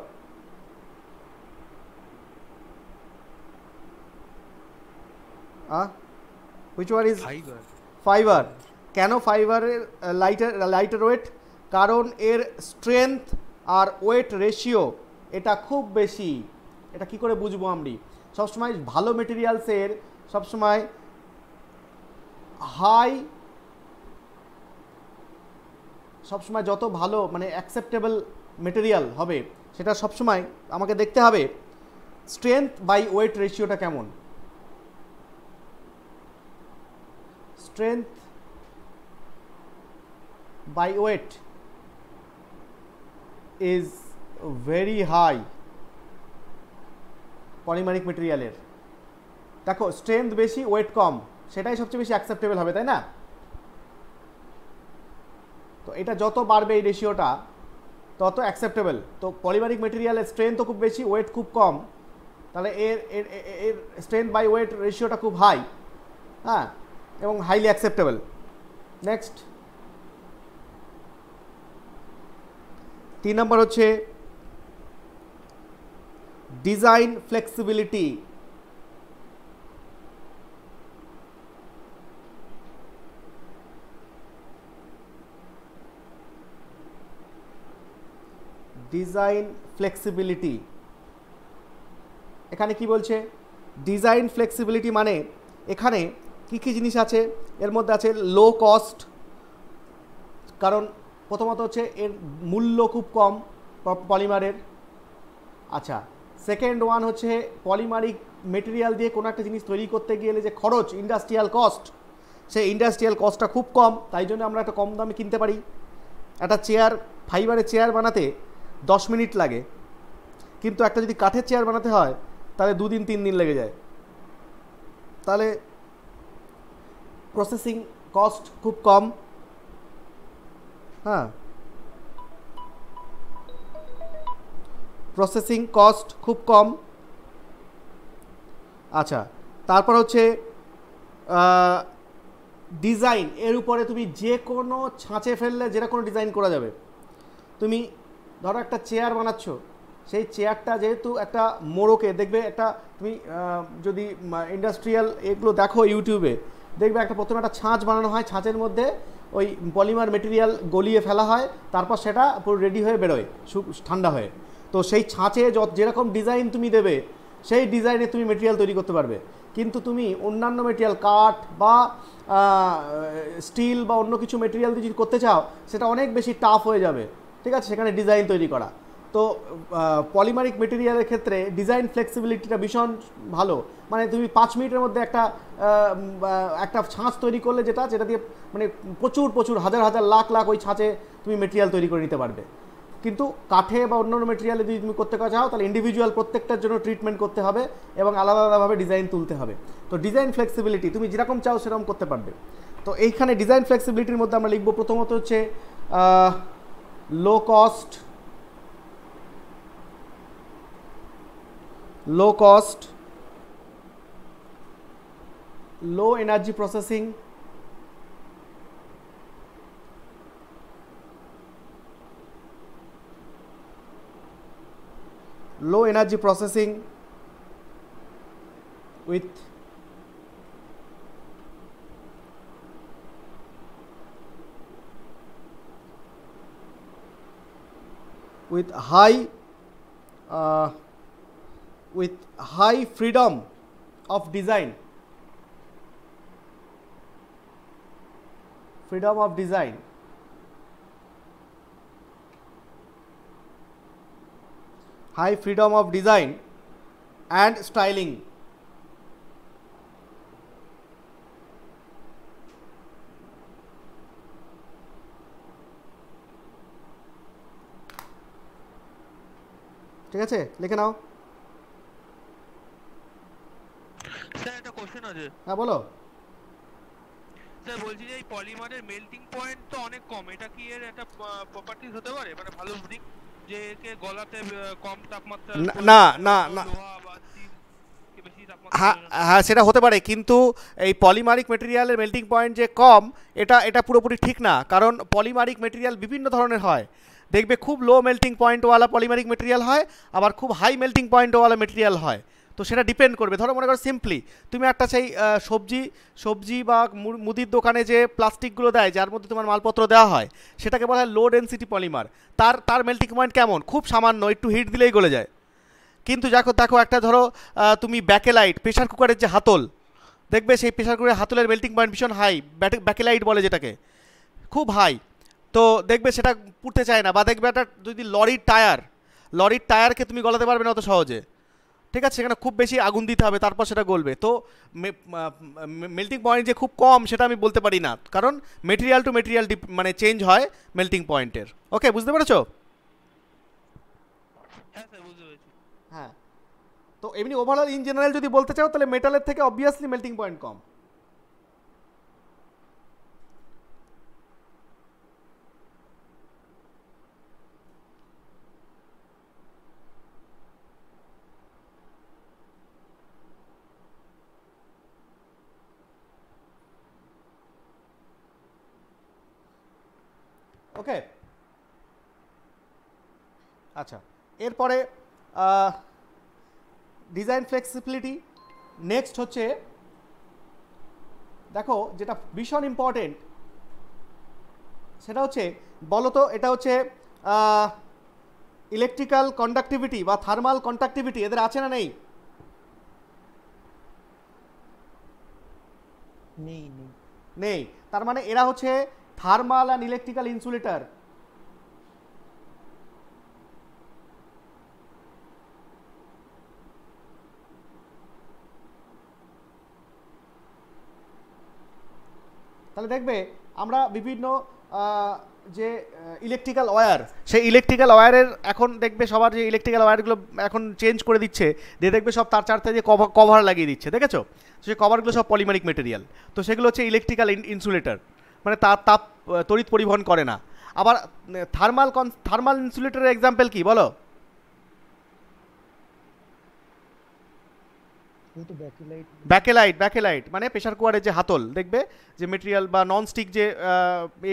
[SPEAKER 1] Which one is?
[SPEAKER 2] Fibre.
[SPEAKER 1] Fibre. কেন ফাইবারের লাইটার ওয়েট? কারণ এর স্ট্রেংথ আর ওয়েট রেশিও এটা খুব বেশি। এটা কি করে বুঝবো আমি? সবসময় ভালো মেটেরিয়ালসের সবসময় হাই, সবসময় যত ভালো মানে অ্যাকসেপ্টেবল মেটেরিয়াল হবে, সেটা সবসময় আমাকে দেখতে হবে স্ট্রেংথ বাই ওয়েট রেশিওটা কেমন। Strength by weight is very high polymeric মেটেরিয়ালের। দেখো স্ট্রেংথ বেশি, ওয়েট কম, সেটাই সবচেয়ে বেশি অ্যাকসেপ্টেবল হবে, তাই না? তো এটা যত বাড়বে এই রেশিওটা তত অ্যাকসেপ্টেবল। তো পলিমারিক মেটেরিয়ালের স্ট্রেংথও খুব বেশি, ওয়েট খুব কম, তাহলে এর এর এর স্ট্রেংথ বাই ওয়েট রেশিওটা খুব হাই, হ্যাঁ, এবং হাইলি অ্যাকসেপ্টেবল। নেক্সট 3 নম্বর হচ্ছে ডিজাইন ফ্লেক্সিবিলিটি। ডিজাইন ফ্লেক্সিবিলিটি এখানে কি বলছে? ডিজাইন ফ্লেক্সিবিলিটি মানে এখানে কি কি জিনিস আছে? এর মধ্যে আছে লো কস্ট, কারণ প্রথমত হচ্ছে এর মূল্য খুব কম পলিমারের। আচ্ছা, সেকেন্ড ওয়ান হচ্ছে পলিমারিক মেটেরিয়াল দিয়ে কোনো একটা জিনিস তৈরি করতে গেলে যে খরচ, ইন্ডাস্ট্রিয়াল কস্ট, সেই ইন্ডাস্ট্রিয়াল কস্টটা খুব কম, তাই জন্য আমরা একটা কম দামে কিনতে পারি। একটা চেয়ার, ফাইবারের চেয়ার বানাতে 10 মিনিট লাগে, কিন্তু একটা যদি কাঠের চেয়ার বানাতে হয় তাহলে 2 দিন 3 দিন লেগে যায়। তাহলে প্রসেসিং কস্ট খুব কম। হ্যাঁ, প্রসেসিং কস্ট খুব কম। আচ্ছা, তারপর হচ্ছে ডিজাইন, এর উপরে তুমি যে কোনো ছাঁচে ফেললে যেরকম ডিজাইন করা যাবে। তুমি ধরো একটা চেয়ার বানাচ্ছ, সেই চেয়ারটা যেহেতু একটা মোড়কে দেখবে, একটা তুমি যদি ইন্ডাস্ট্রিয়াল এগুলো দেখো ইউটিউবে, দেখবে একটা প্রথমে একটা ছাঁচ বানানো হয়, ছাঁচের মধ্যে ওই পলিমার মেটেরিয়াল গলিয়ে ফেলা হয়, তারপর সেটা পুরো রেডি হয়ে বেরোয় ঠান্ডা হয়ে। তো সেই ছাঁচে যেরকম ডিজাইন তুমি দেবে সেই ডিজাইনে তুমি মেটেরিয়াল তৈরি করতে পারবে। কিন্তু তুমি অন্যান্য মেটেরিয়াল, কাঠ বা স্টিল বা অন্য কিছু মেটেরিয়াল যদি করতে চাও, সেটা অনেক বেশি টাফ হয়ে যাবে, ঠিক আছে, সেখানে ডিজাইন তৈরি করা। তো পলিমারিক মেটেরিয়ালের ক্ষেত্রে ডিজাইন ফ্লেক্সিবিলিটিটা ভীষণ ভালো। মানে তুমি 5 মিনিটের মধ্যে একটা ছাঁচ তৈরি করলে, যেটা দিয়ে মানে প্রচুর হাজার লাখ ওই ছাঁচে তুমি মেটেরিয়াল তৈরি করে নিতে পারবে। কিন্তু কাঠে বা অন্যান্য মেটেরিয়ালে যদি তুমি করতে চাও, তাহলে ইন্ডিভিজুয়াল প্রত্যেকটার জন্য ট্রিটমেন্ট করতে হবে এবং আলাদাভাবে ডিজাইন তুলতে হবে। তো ডিজাইন ফ্লেক্সিবিলিটি তুমি যেরকম চাও সেরকম করতে পারবে। তো এইখানে ডিজাইন ফ্লেক্সিবিলিটির মধ্যে আমরা লিখব, প্রথমত হচ্ছে low cost, low energy processing, low energy processing with high freedom of design, high freedom of design and styling. ঠিক আছে, লিখে নাও।
[SPEAKER 3] স্যার একটা কোশ্চেন আছে।
[SPEAKER 1] হ্যাঁ বলো।
[SPEAKER 3] স্যার বলছি যে এই পলিমারের মেল্টিং পয়েন্ট তো অনেক কম, এটা কি এর একটা প্রপার্টিজ হতে পারে, মানে ভালো দিক, যে একে গলাতে কম তাপমাত্রা?
[SPEAKER 1] না,
[SPEAKER 3] লোহা বা স্টিল কে বেশি তাপমাত্রা?
[SPEAKER 1] হ্যাঁ সেটা হতে পারে, কিন্তু এই পলিমারিক মেটেরিয়ালের মেল্টিং পয়েন্ট যে কম, এটা পুরোপুরি ঠিক না। কারণ পলিমারিক মেটেরিয়াল বিভিন্ন ধরনের হয়। দেখবে খুব লো মেল্টিং পয়েন্টওয়ালা পলিমারিক মেটেরিয়াল হয়, আবার খুব হাই মেল্টিং পয়েন্টওয়ালা মেটেরিয়াল হয়। তো সেটা ডিপেন্ড করবে। ধরো মনে করো সিম্পলি তুমি একটা সেই সবজি বা মুদির দোকানে যে প্লাস্টিকগুলো দেয়, যার মধ্যে তোমার মালপত্র দেওয়া হয়, সেটাকে বলা হয় লো ডেনসিটি পলিমার। তার মেল্টিং পয়েন্ট কেমন? খুব সামান্য, একটু হিট দিলেই গলে যায়। কিন্তু দেখো একটা ধরো তুমি ব্যাকেলাইট, প্রেশার কুকারের যে হাতল, দেখবে সেই প্রেশার কুকারের হাতলের মেল্টিং পয়েন্ট ভীষণ হাই, ব্যাকেলাইট বলে যেটাকে, খুব হাই। তো দেখবে সেটা পুড়তে চায় না। বা দেখবে একটা যদি লরির টায়ারকে তুমি গলাতে পারবে না অত সহজে, ঠিক আছে, সেখানে খুব বেশি আগুন দিতে হবে, তারপর সেটা গলবে। তো মেল্টিং পয়েন্ট যে খুব কম সেটা আমি বলতে পারি না, কারণ মেটেরিয়াল টু মেটেরিয়াল মানে চেঞ্জ হয় মেল্টিং পয়েন্টের। ওকে, বুঝতে পেরেছো?
[SPEAKER 3] হ্যাঁ স্যার, বুঝতে পেরেছি।
[SPEAKER 1] হ্যাঁ, তো এমনি ওভারঅল ইন জেনারেল যদি বলতে চাও, তাহলে মেটালের থেকে অবভিয়াসলি মেল্টিং পয়েন্ট কম। ওকে, আচ্ছা, এরপরে ডিজাইন ফ্লেক্সিবিলিটি। নেক্সট হচ্ছে, দেখো যেটা ভীষণ ইম্পর্টেন্ট, সেটা হচ্ছে, বলো তো, এটা হচ্ছে ইলেকট্রিক্যাল কন্ডাক্টিভিটি বা থার্মাল কন্ডাক্টিভিটি, এদের আছে না নেই? নেই। তার মানে এরা হচ্ছে থার্মাল অ্যান্ড ইলেকট্রিক্যাল ইনসুলেটর। তাহলে দেখবে আমরা বিভিন্ন যে ইলেকট্রিক্যাল ওয়্যার, সেই ইলেকট্রিক্যাল ওয়্যারের এখন দেখবে সবার যে ইলেকট্রিক্যাল ওয়্যারগুলো এখন চেঞ্জ করে দিচ্ছে, দিয়ে দেখবে সব তার চারতে যে কভার লাগিয়ে দিচ্ছে, দেখেছো? সেই কভারগুলো সব পলিমারিক মেটেরিয়াল। তো সেগুলো হচ্ছে ইলেকট্রিক্যাল ইনসুলেটর, মানে তাপ তড়িৎ পরিবহন করে না। আবার থার্মাল ইনসুলেটরের এক্সাম্পল কি বলো? ব্যাকেলাইট মানে প্রেশার কুকারের যে হাতল, দেখবে যে মেটেরিয়াল বা ননস্টিক যে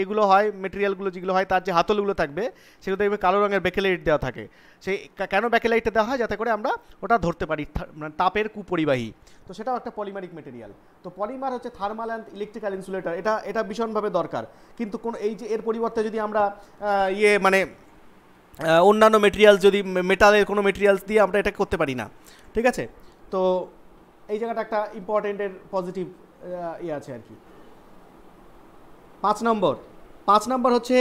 [SPEAKER 1] এগুলো হয়, মেটেরিয়ালগুলো যেগুলো হয় তার যে হাতলগুলো থাকবে সেগুলো দেখবে কালো রঙের ব্যাকেলাইট দেওয়া থাকে। সেই কেন ব্যাকেলাইটটা দেওয়া হয়? যাতে করে আমরা ওটা ধরতে পারি, মানে তাপের কুপরিবাহী। তো সেটাও একটা পলিমারিক মেটেরিয়াল। তো পলিমার হচ্ছে থার্মাল অ্যান্ড ইলেকট্রিক্যাল ইনসুলেটর, এটা ভীষণভাবে দরকার। কিন্তু কোন এই যে এর পরিবর্তে যদি আমরা মানে অন্যান্য মেটেরিয়ালস, যদি মেটালের কোনো মেটেরিয়ালস দিয়ে আমরা এটা করতে পারি না, ঠিক আছে? তো এই জায়গাটা একটা ইম্পর্টেন্টের পজিটিভ আছে আর কি। 5 নম্বর হচ্ছে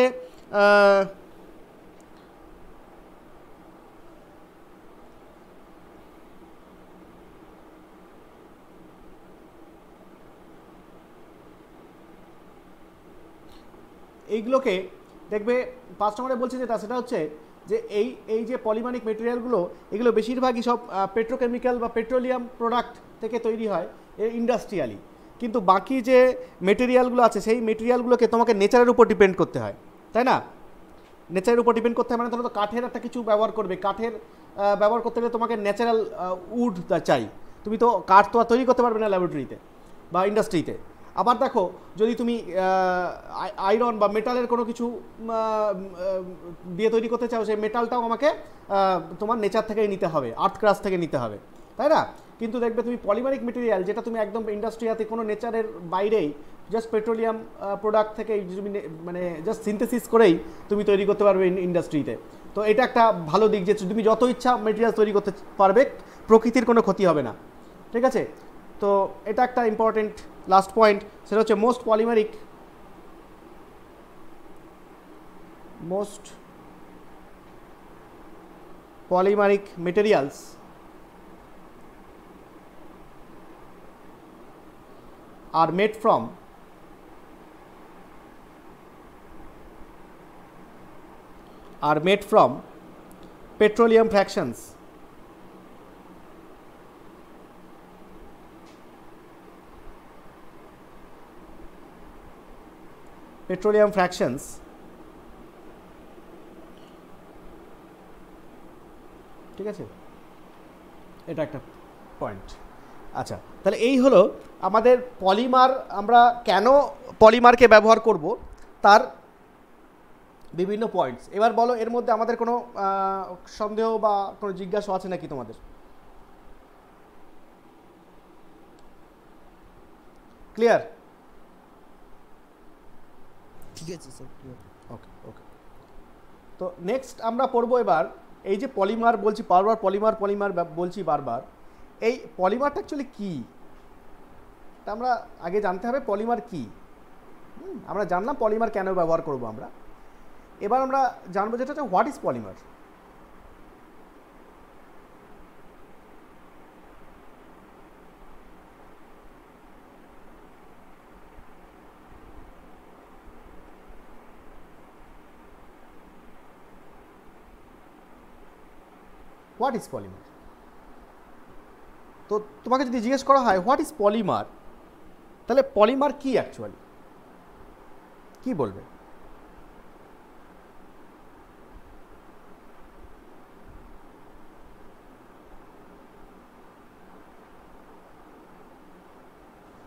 [SPEAKER 1] এইগুলোকে দেখবে 5 নম্বরে বলছে যেটা, সেটা হচ্ছে যে এই যে পলিমারিক মেটেরিয়ালগুলো, এগুলো বেশিরভাগই সব পেট্রোকেমিক্যাল বা পেট্রোলিয়াম প্রোডাক্ট থেকে তৈরি হয় ইন্ডাস্ট্রিয়ালি। কিন্তু বাকি যে মেটেরিয়ালগুলো আছে সেই মেটেরিয়ালগুলোকে তোমাকে নেচারের উপর ডিপেন্ড করতে হয়, তাই না? নেচারের উপর ডিপেন্ড করতে হয় মানে, তোমরা তো কাঠের একটা কিছু ব্যবহার করবে, কাঠের ব্যবহার করতে গেলে তোমাকে ন্যাচারাল উড চাই। তুমি তো কাঠ তো আর তৈরি করতে পারবে না ল্যাবরেটরিতে বা ইন্ডাস্ট্রিতে। আবার দেখো, যদি তুমি আয়রন বা মেটালের কোনো কিছু দিয়ে তৈরি করতে চাও, সেই মেটালটাও আমাকে তোমার নেচার থেকেই নিতে হবে, আর্থ ক্রাস্ট থেকে নিতে হবে, তাই না? কিন্তু দেখবে তুমি পলিমারিক মেটেরিয়াল, যেটা তুমি একদম ইন্ডাস্ট্রিয়াতে কোনো নেচারের বাইরেই জাস্ট পেট্রোলিয়াম প্রোডাক্ট থেকে তুমি মানে জাস্ট সিনথেসিস করেই তুমি তৈরি করতে পারবে ইন্ডাস্ট্রিতে। তো এটা একটা ভালো দিক যে তুমি যত ইচ্ছা মেটেরিয়াল তৈরি করতে পারবে, প্রকৃতির কোনো ক্ষতি হবে না, ঠিক আছে? তো এটা একটা ইম্পর্টেন্ট লাস্ট পয়েন্ট, সেটা হচ্ছে most polymeric materials are made from petroleum fractions. Petroleum fractions ঠিক আছে, এটা একটা পয়েন্ট। আচ্ছা, তাহলে এই হলো আমাদের পলিমার, আমরা কেন পলিমারকে ব্যবহার করব তার বিভিন্ন পয়েন্টস। এবার বলো, এর মধ্যে আমাদের কোনো সন্দেহ বা কোনো জিজ্ঞাসা আছে নাকি তোমাদের? ক্লিয়ার?
[SPEAKER 2] ঠিক আছে স্যার, ক্লিয়ার।
[SPEAKER 1] ওকে। তো নেক্সট আমরা পড়বো এবার এই যে পলিমার বলছি বারবার, পলিমার বলছি বারবার, এই পলিমারটা অ্যাকচুয়ালি কী তা আমরা আগে জানতে হবে। পলিমার কী? আমরা জানলাম পলিমার কেন ব্যবহার করব আমরা। এবার আমরা জানবো যেটা হচ্ছে what is polymer. What is polymer? তো তোমাকে যদি জিজ্ঞেস করা হয় হোয়াট ইজ পলিমার, তাহলে পলিমার কি অ্যাকচুয়ালি, কি বলবে?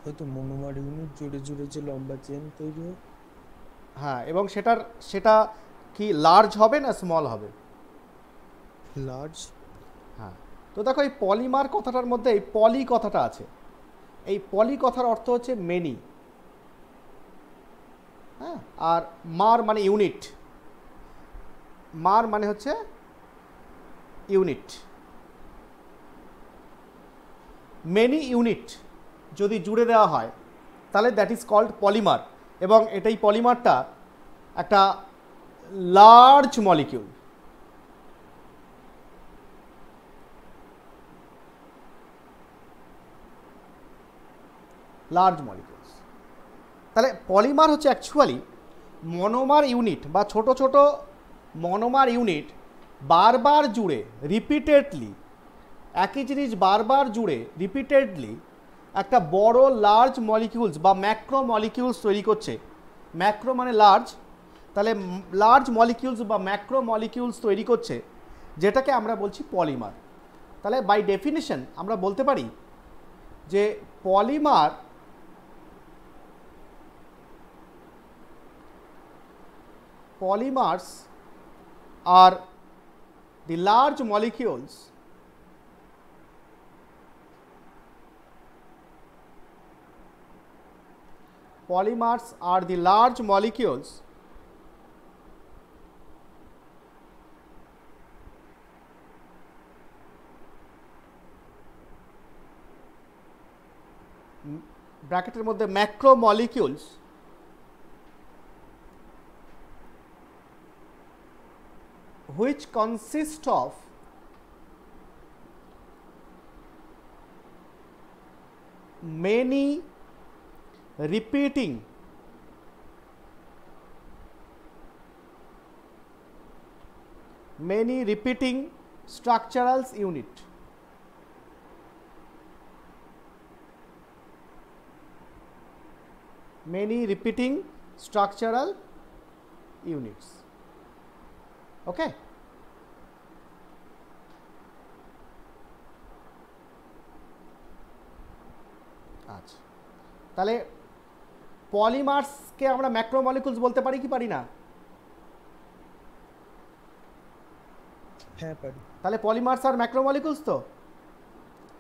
[SPEAKER 2] হয়তো মনোমার ইউনিট জুড়ে জুড়ে যে লম্বা চেন তৈরি হয়।
[SPEAKER 1] হ্যাঁ, এবং সেটা কি লার্জ হবে না স্মল হবে?
[SPEAKER 2] লার্জ।
[SPEAKER 1] হ্যাঁ, তো দেখো এই পলিমার কথাটার মধ্যে এই পলি কথাটা আছে। এই পলি কথার অর্থ হচ্ছে মেনি, হ্যাঁ, আর মার মানে ইউনিট, মার মানে হচ্ছে ইউনিট। মেনি ইউনিট যদি জুড়ে দেওয়া হয় তাহলে দ্যাট ইজ কল্ড পলিমার। এবং এটাই পলিমারটা একটা লার্জ মলিকিউল। Large molecules. তাহলে পলিমার হচ্ছে অ্যাকচুয়ালি মনোমার ইউনিট বা ছোট ছোট মনোমার ইউনিট বারবার জুড়ে রিপিটেডলি একই জিনিস বারবার জুড়ে রিপিটেডলি একটা বড় লার্জ মলিকিউলস বা ম্যাক্রো মলিকিউলস তৈরি করছে। ম্যাক্রো মানে লার্জ, তাহলে লার্জ মলিকিউলস বা ম্যাক্রো মলিকিউলস তৈরি করছে, যেটাকে আমরা বলছি পলিমার। তাহলে বাই ডেফিনিশন আমরা বলতে পারি যে polymers are the large molecules ব্র্যাকেটের মধ্যে ম্যাক্রোমলিকিউলস which consist of many repeating structural unit. Many repeating structural units. Okay. আচ্ছা, তাহলে পলিমার্সকে আমরা ম্যাক্রোমলিকুলস বলতে পারি কি পারি না?
[SPEAKER 2] হ্যাঁ পারি।
[SPEAKER 1] তাহলে পলিমার্স আর ম্যাক্রোমলিকুলস তো,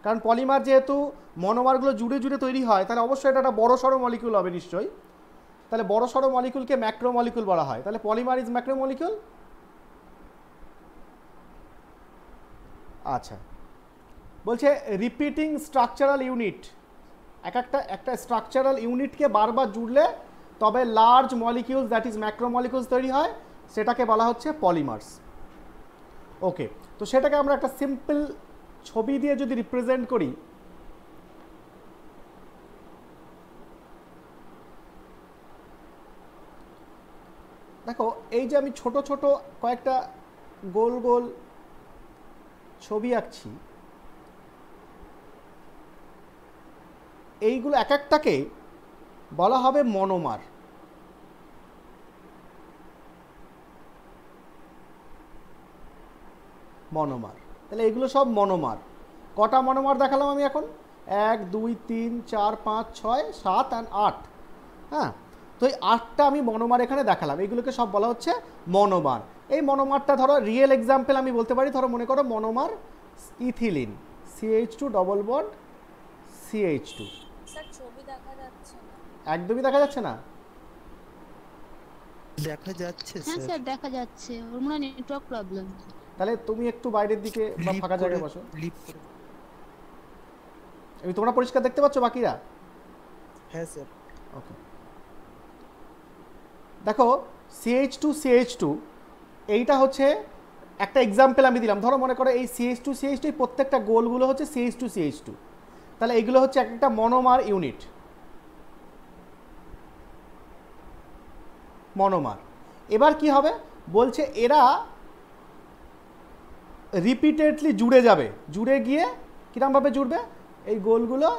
[SPEAKER 1] কারণ পলিমার যেহেতু মনোমারগুলো জুড়ে জুড়ে তৈরি হয়, তাহলে অবশ্যই এটা একটা বড় সড়ো মলিকিউল হবে নিশ্চয়ই। তাহলে বড় সড়ো মলিকিউলকে ম্যাক্রোমলিকুল বলা হয়। তাহলে পলিমার ইজ ম্যাক্রোমলিকুল। আচ্ছা, বলছে রিপিটিং স্ট্রাকচারাল ইউনিট, একটা স্ট্রাকচারাল ইউনিটকে বারবার জুড়লে তবে লার্জ মলিকিউলস দ্যাট ইজ ম্যাক্রোমলিকুলস তৈরি হয়, সেটাকে বলা হচ্ছে পলিমার্স। ওকে, তো সেটাকে আমরা একটা সিম্পল ছবি দিয়ে যদি রিপ্রেজেন্ট করি, দেখো এই যে আমি ছোট ছোট কয়েকটা গোল গোল ছবি আঁকছি, এইগুলো এক একটাকে বলা হবে মনোমার। তাহলে এগুলো সব মনোমার। কটা মনোমার দেখালাম আমি এখন? 1 2 3 4 5 6 7 আর 8। হ্যাঁ, তো এই 8টা আমি মনোমার এখানে দেখালাম, এগুলোকে সব বলা হচ্ছে মনোমার। এই মনোমারটা ধরো রিয়েল এক্সাম্পল আমি বলতে পারি, ধরো মনে করো monomer ethylene, CH2 double bond CH2।
[SPEAKER 5] Sir ছবি দেখা যাচ্ছে না।
[SPEAKER 1] একদমই দেখা যাচ্ছে না?
[SPEAKER 2] দেখা যাচ্ছে
[SPEAKER 6] হ্যাঁ
[SPEAKER 2] স্যার।
[SPEAKER 6] স্যার দেখা যাচ্ছে, ওর মনে হয় নেটওয়ার্ক প্রবলেম।
[SPEAKER 1] তাহলে তুমি একটু বাইরের দিকে বা ফাঁকা জায়গায় বসো। তোমরা পরিষ্কার দেখতে পাচ্ছ বাকিরা?
[SPEAKER 2] হ্যাঁ স্যার।
[SPEAKER 1] ওকে, দেখো CH2 এইটা হচ্ছে একটা এক্সাম্পল আমি দিলাম। ধরো মনে করো এই CH2 প্রত্যেকটা গোলগুলো হচ্ছে CH2। তাহলে এইগুলো হচ্ছে একটা মনোমার ইউনিট, মনোমার। এবার কি হবে বলছে, এরা রিপিটেডলি জুড়ে যাবে, জুড়ে গিয়ে কিরমভাবে জুড়বে, এই গোলগুলো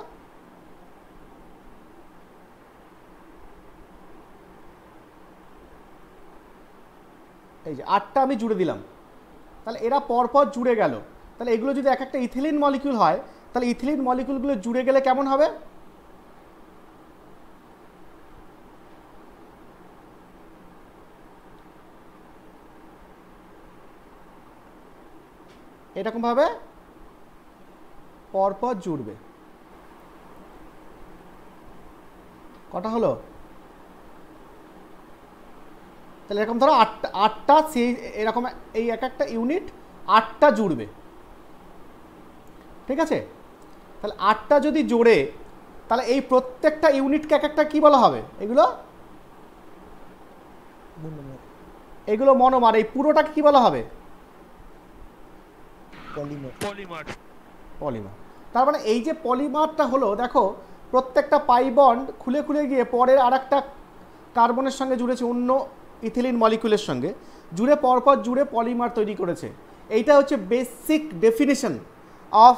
[SPEAKER 1] এই যে 8টা আমি জুড়ে দিলাম, তাহলে এরা পরপর জুড়ে গেল। তাহলে এগুলো যদি এক একটা ইথিলিন মলিকিউল হয়, তাহলে ইথিলিন মলিকিউলগুলো জুড়ে গেলে কেমন হবে? এরকমভাবে পরপর জুড়বে। কটা হলো? তাহলে এরকম ধরো আটটা এরকম এই এক একটা ইউনিট 8টা জুড়বে, ঠিক আছে? তাহলে 8টা যদি জোড়ে, তাহলে এই প্রত্যেকটা ইউনিটকে এক একটা কি বলা হবে? এগুলো মনোমার। এই পুরোটাকে কি বলা হবে? পলিমার। তার মানে এই যে পলিমারটা হলো, দেখো প্রত্যেকটা পাই বন্ড খুলে খুলে গিয়ে পরের আরেকটা কার্বনের সঙ্গে জুড়েছে অন্য ইথিলিন মলিকুলের সঙ্গে, জুড়ে পরপর জুড়ে পলিমার তৈরি করেছে। এইটা হচ্ছে basic definition of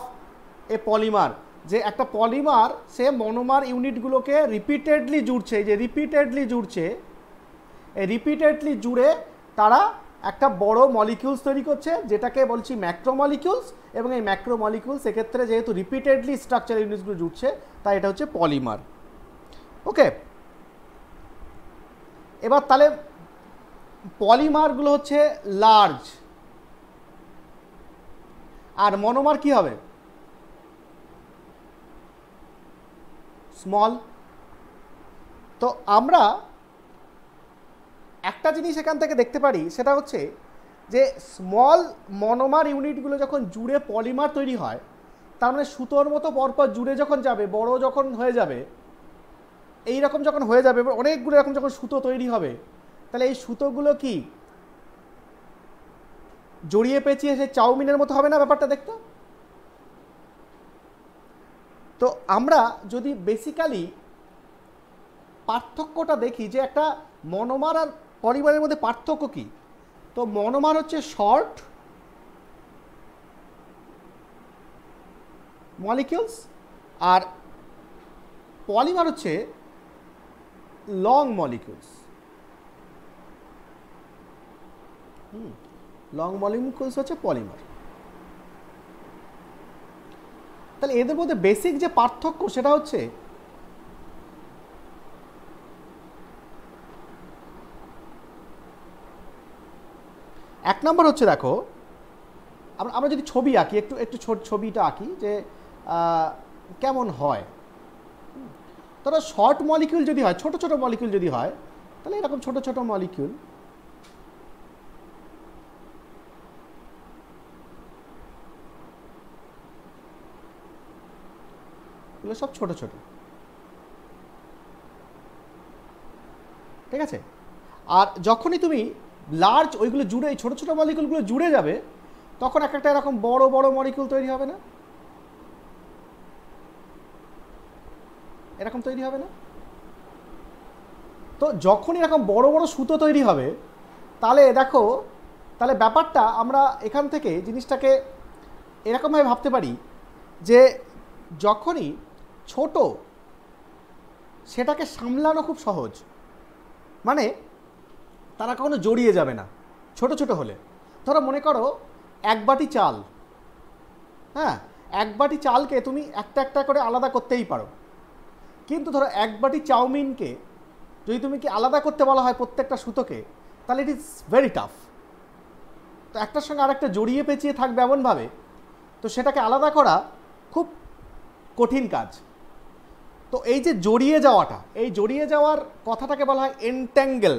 [SPEAKER 1] A polymer, যে একটা পলিমার সে মনোমার ইউনিটগুলোকে রিপিটেডলি জুড়ছে, যে রিপিটেডলি জুড়ছে, এই রিপিটেডলি জুড়ে তারা একটা বড় মলিকিউলস তৈরি করছে, যেটাকে বলছি ম্যাক্রোমলিকিউলস। এবং এই ম্যাক্রোমলিকিউলস সেক্ষেত্রে যেহেতু রিপিটেডলি স্ট্রাকচার ইউনিটসগুলো জুড়ছে, তাই এটা হচ্ছে পলিমার। ওকে, এবার তাহলে পলিমারগুলো হচ্ছে লার্জ, আর মনোমার কি হবে? স্মল। তো আমরা একটা জিনিস এখান থেকে দেখতে পারি, সেটা হচ্ছে যে স্মল মনোমার ইউনিটগুলো যখন জুড়ে পলিমার তৈরি হয়, তার মানে সুতোর মতো পরপর জুড়ে যখন যাবে, বড় যখন হয়ে যাবে, এই রকম যখন হয়ে যাবে, অনেকগুলো এরকম যখন সুতো তৈরি হবে, তাহলে এই সুতোগুলো কি জড়িয়ে পেঁচিয়ে সে চাউমিনের মতো হবে না ব্যাপারটা দেখতে? তো আমরা যদি বেসিক্যালি পার্থক্যটা দেখি যে একটা মনোমার আর পলিমারের মধ্যে পার্থক্য কি, তো মনোমার হচ্ছে শর্ট মলিকিউলস, আর পলিমার হচ্ছে লং মলিকিউলস। লং মলিকিউলস হচ্ছে পলিমার। তাহলে এদের মধ্যে বেসিক যে পার্থক্য সেটা হচ্ছে এক নম্বর হচ্ছে, দেখো আমরা যদি ছবি আঁকি, একটু ছবিটা আঁকি যে কেমন হয়। ধরো শর্ট মলিকিউল যদি হয়, ছোট ছোট মলিকিউল যদি হয়, তাহলে এরকম ছোট ছোট মলিকিউল, এগুলো সব ছোট ছোট, ঠিক আছে। আর যখনই তুমি লার্জ ওইগুলো জুড়ে, ছোট ছোট মলিকিউলগুলো জুড়ে যাবে, তখন একটা এরকম বড় বড় মলিকিউল তৈরি হবে না? এরকম তৈরি হবে না? তো যখন এরকম বড় বড় সুতো তৈরি হবে, তাহলে দেখো, তাহলে ব্যাপারটা আমরা এখান থেকে জিনিসটাকে এরকমভাবে ভাবতে পারি যে যখনই ছোট, সেটাকে সামলানো খুব সহজ, মানে তারা কখনো জড়িয়ে যাবে না ছোট ছোট হলে। ধরো মনে করো এক বাটি চাল, হ্যাঁ, এক বাটি চালকে তুমি একটা একটা করে আলাদা করতেই পারো, কিন্তু ধরো এক বাটি চাউমিনকে যদি তুমি কি আলাদা করতে বলা হয় প্রত্যেকটা সুতোকে, তাহলে ইট ইজ ভেরি টাফ। তো একটার সঙ্গে আরেকটা জড়িয়ে পেঁচিয়ে থাকবে এমনভাবে, তো সেটাকে আলাদা করা খুব কঠিন কাজ। তো এই যে জড়িয়ে যাওয়াটা, এই জড়িয়ে যাওয়ার কথাটাকে বলা হয় এনট্যাঙ্গেল।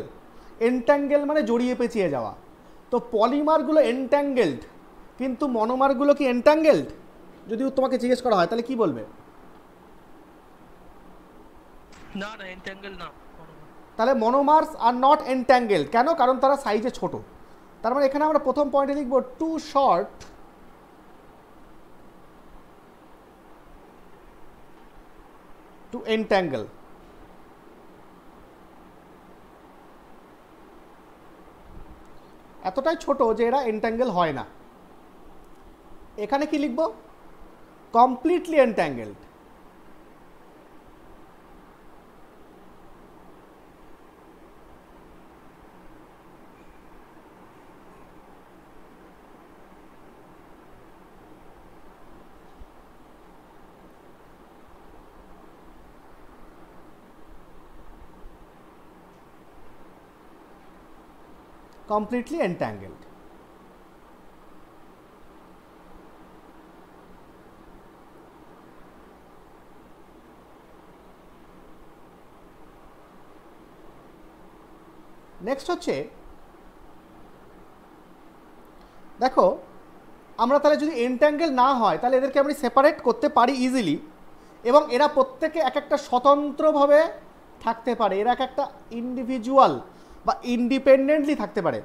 [SPEAKER 1] এনট্যাঙ্গেল মানে জড়িয়ে পেঁচিয়ে যাওয়া। তো পলিমারগুলো এনট্যাঙ্গেলড, কিন্তু মনোমারগুলো কি এনট্যাঙ্গেলড? যদি তোমাকে জিজ্ঞেস করা হয় তাহলে কি বলবে?
[SPEAKER 3] না না, এনট্যাঙ্গেল না।
[SPEAKER 1] তাহলে মনোমার্স আর নট এনট্যাঙ্গেলড। কেন? কারণ তারা সাইজে ছোট। তার মানে এখানে আমরা প্রথম পয়েন্টে লিখব টু শর্ট টু এনট্যাঙ্গেল। এতটাই ছোট যে এরা এনট্যাঙ্গেল হয় না। এখানে কি লিখব? কমপ্লিটলি এনট্যাঙ্গেলড। completely entangled. নেক্সট হচ্ছে, দেখো আমরা তাহলে যদি এনট্যাঙ্গেল না হয় তাহলে এদেরকে আমরা সেপারেট করতে পারি ইজিলি, এবং এরা প্রত্যেকে এক একটা স্বতন্ত্রভাবে থাকতে পারে, এরা এক একটা ইন্ডিভিজুয়াল বা ইন্ডিপেন্ডেন্টলি থাকতে পারে।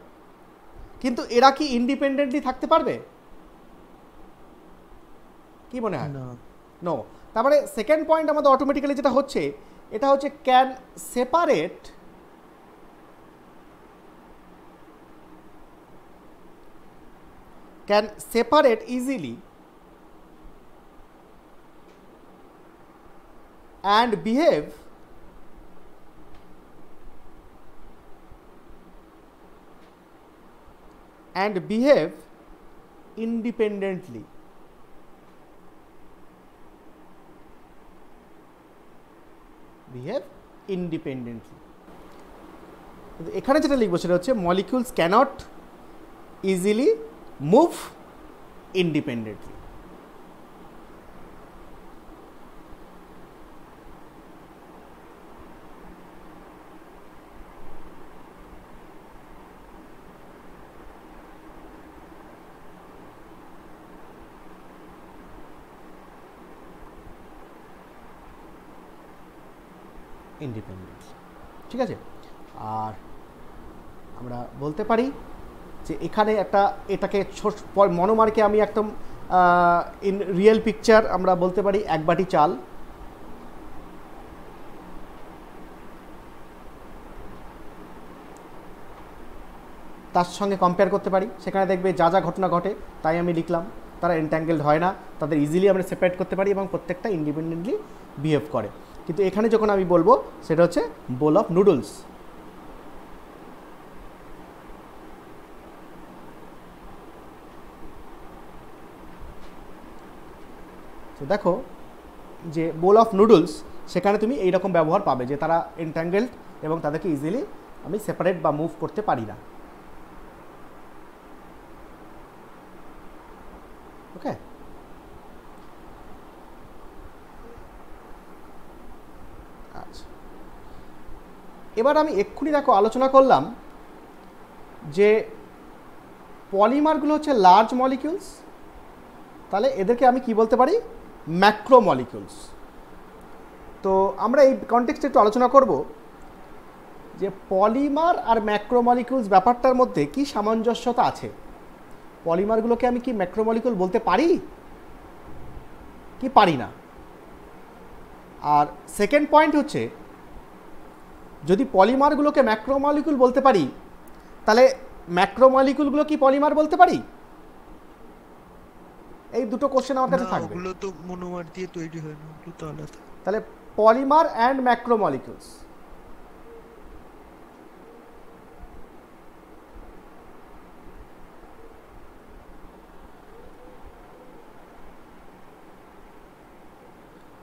[SPEAKER 1] কিন্তু এরা কি ইন্ডিপেন্ডেন্টলি থাকতে পারবে? কি মনে হয়? নো। তারপরে সেকেন্ড পয়েন্ট আমাদের অটোমেটিক্যালি যেটা হচ্ছে, এটা হচ্ছে can separate can separate easily and behave independently. Behave independently. এখানে যেটা লিখবো সেটা হচ্ছে molecules cannot easily move independently. Independent, ঠিক আছে। আর আমরা বলতে পারি যে এখানে এটাকে মনোমারকে আমি একদম ইন রিয়েল পিকচার আমরা বলতে পারি এক বাটি চাল। তার সঙ্গে কম্পেয়ার করতে পারি, সেখানে দেখবে যা যা ঘটনা ঘটে তাই আমি লিখলাম। তারা এনট্যাঙ্গেলড হয় না, তাদের ইজিলি আমরা সেপারেট করতে পারি এবং প্রত্যেকটা ইন্ডিপেন্ডেন্টলি বিহেভ করে। কিন্তু এখানে যখন আমি বলবো সেটা হচ্ছে বোল অফ নুডলস। তো দেখো যে বোল অফ নুডলস, সেখানে তুমি এইরকম ব্যবহার পাবে যে তারা এনট্যাঙ্গেলড এবং তাদেরকে ইজিলি আমি সেপারেট বা মুভ করতে পারি না। ওকে, আচ্ছা, এবার আমি এক্ষুনি দেখো আলোচনা করলাম যে পলিমারগুলো হচ্ছে লার্জ মলিকিউলস, তাহলে এদেরকে আমি কি বলতে পারি? Macromolecules. তো আমরা এই কনটেক্সটে একটু আলোচনা করব যে পলিমার আর ম্যাক্রো মলিকিউলস ব্যাপারটার মধ্যে কি সামঞ্জস্যতা আছে। পলিমারগুলোকে আমি কি ম্যাক্রো মলিকিউল বলতে পারি কি পারি না? আর সেকেন্ড পয়েন্ট হচ্ছে যদি পলিমারগুলোকে ম্যাক্রো মলিকিউল বলতে পারি, তাহলে ম্যাক্রো মলিকিউলগুলো কি পলিমার বলতে পারি? এই দুটো কোশ্চেন আমার কাছে থাকবে।
[SPEAKER 2] ওগুলো তো মনোমার দিয়ে তৈরি হয় না, ওগুলো তো আলাদা।
[SPEAKER 1] তাহলে polymer and macromolecules,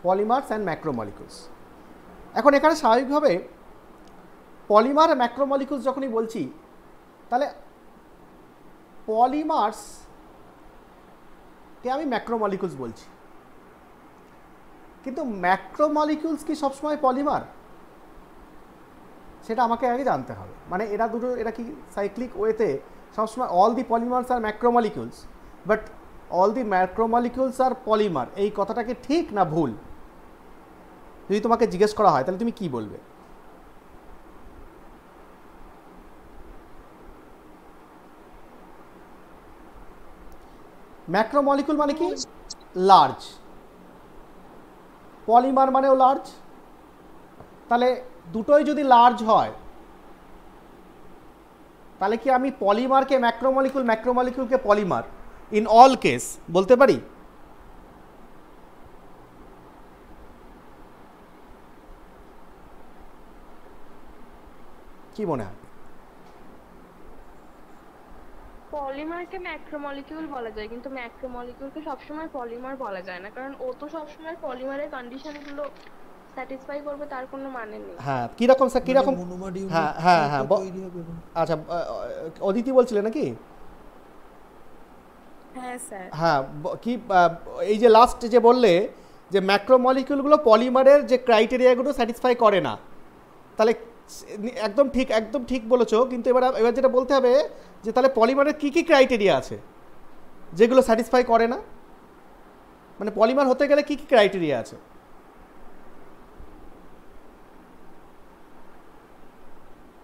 [SPEAKER 1] polymers and macromolecules. এখন এখানে স্বাভাবিকভাবে পলিমার ম্যাক্রোমলিকুলস যখনই বলছি, তাহলে পলিমার্সকে আমি ম্যাক্রোমলিকুলস বলছি, কিন্তু ম্যাক্রোমলিকুলস কি সবসময় পলিমার? সেটা আমাকে আগে জানতে হবে। মানে এরা কি সাইক্লিক ওয়েতে সবসময় অল দি পলিমার্স আর macromolecules, but all the macromolecules আর পলিমার, এই কথাটা কি ঠিক না ভুল? যদি তোমাকে জিজ্ঞেস করা হয় তাহলে তুমি কি বলবে? ম্যাক্রোমলিকুল মানে কি? লার্জ। পলিমার মানেও লার্জ। তাহলে দুটোই যদি লার্জ হয়, তাহলে কি আমি পলিমারকে macromolecule, ম্যাক্রোমলিকুলকে polymer in all case বলতে পারি? কি মনে হয়?
[SPEAKER 4] পলিমারকে ম্যাক্রোমলিকিউল বলা যায়, কিন্তু ম্যাক্রোমলিকিউলকে সবসময় পলিমার বলা যায় না, কারণ ও তো সবসময় পলিমারের কন্ডিশনগুলো স্যাটিসফাই করবে তার কোনো মানে নেই।
[SPEAKER 1] হ্যাঁ, কিরকম কিরকম?
[SPEAKER 2] মনোমার ইউনিট
[SPEAKER 1] হ্যাঁ হ্যাঁ হ্যাঁ,
[SPEAKER 2] তৈরি হবে।
[SPEAKER 1] আচ্ছা, অদিতি বলছিলে নাকি?
[SPEAKER 5] হ্যাঁ স্যার।
[SPEAKER 1] হ্যাঁ, কি এই যে লাস্ট যে বললে যে ম্যাক্রোমলিকিউলগুলো পলিমারের যে ক্রাইটেরিয়াগুলো স্যাটিসফাই করে না, তাহলে একদম ঠিক বলেছো। কিন্তু এবার যেটা বলতে হবে যে তাহলে পলিমারের কি কি ক্রাইটেরিয়া আছে যেগুলো স্যাটিসফাই করে না? মানে পলিমার হতে গেলে কি কি ক্রাইটেরিয়া আছে?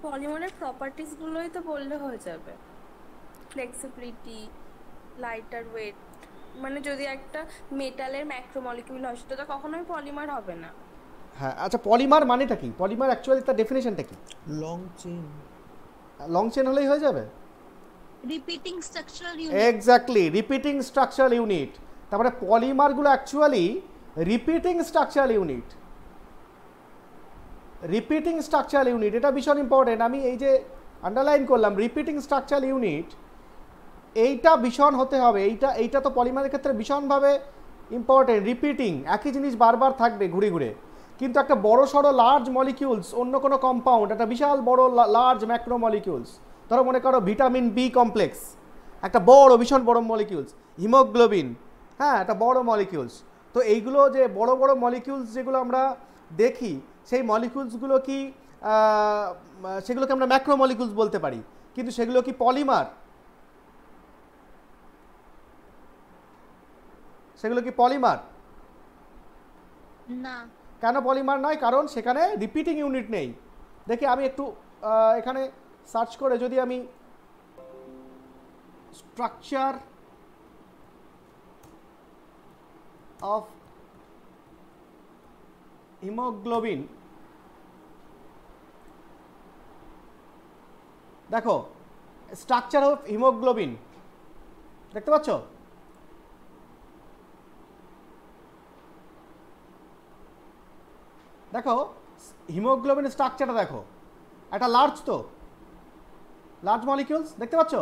[SPEAKER 5] পলিমারের প্রপার্টিজ গুলোই তো বললে হয়ে যাবে। Flexibility, lighter weight. মানে যদি একটা মেটালের ম্যাক্রোমলিকিউল হয় সেটা তো কখনোই পলিমার হবে না।
[SPEAKER 1] হ্যাঁ, আচ্ছা, পলিমার মানেটা কি? পলিমার অ্যাকচুয়ালি তার ডেফিনেশনটা কি?
[SPEAKER 2] Long chain.
[SPEAKER 1] লং চেন হলেই হয়ে যাবে?
[SPEAKER 6] Repeating structural unit.
[SPEAKER 1] Exactly, repeating structural unit. তারপরে পলিমারগুলো actually repeating structural unit. Repeating structural unit, এটা ভীষণ ইম্পর্টেন্ট। আমি এই যে আন্ডারলাইন করলাম রিপিটিং স্ট্রাকচারাল ইউনিট, এইটা ভীষণ হতে হবে। এইটা তো পলিমারের ক্ষেত্রে ভীষণভাবে ইম্পর্টেন্ট। রিপিটিং, একই জিনিস বারবার থাকবে ঘুরে ঘুরে। কিন্তু একটা বড় সড়ো লার্জ মলিকিউলস, অন্য কোনো কম্পাউন্ড, একটা বিশাল বড় লার্জ ম্যাক্রো মলিকিউলস, ধরো মনে করো ভিটামিন বি কমপ্লেক্স, একটা বড় ভীষণ বড় মলিকিউলস, হিমোগ্লোবিন, হ্যাঁ একটা বড় মলিকিউলস। তো এইগুলো যে বড় বড় মলিকিউলস যেগুলো আমরা দেখি, সেই মলিকিউলসগুলো কি সেগুলোকে আমরা ম্যাক্রো মলিকিউলস বলতে পারি, কিন্তু সেগুলো কি পলিমার? সেগুলো কি পলিমার?
[SPEAKER 6] না।
[SPEAKER 1] কেন পলিমার নয়? কারণ সেখানে রিপিটিং ইউনিট নেই। দেখি আমি একটু এখানে সার্চ করে যদি আমি স্ট্রাকচার অফ হিমোগ্লোবিন, দেখো স্ট্রাকচার অফ হিমোগ্লোবিন দেখতে পাচ্ছ? দেখো হিমোগ্লোবিনের স্ট্রাকচারটা দেখো, একটা লার্জ, তো লার্জ মলিকিউলস দেখতে পাচ্ছ?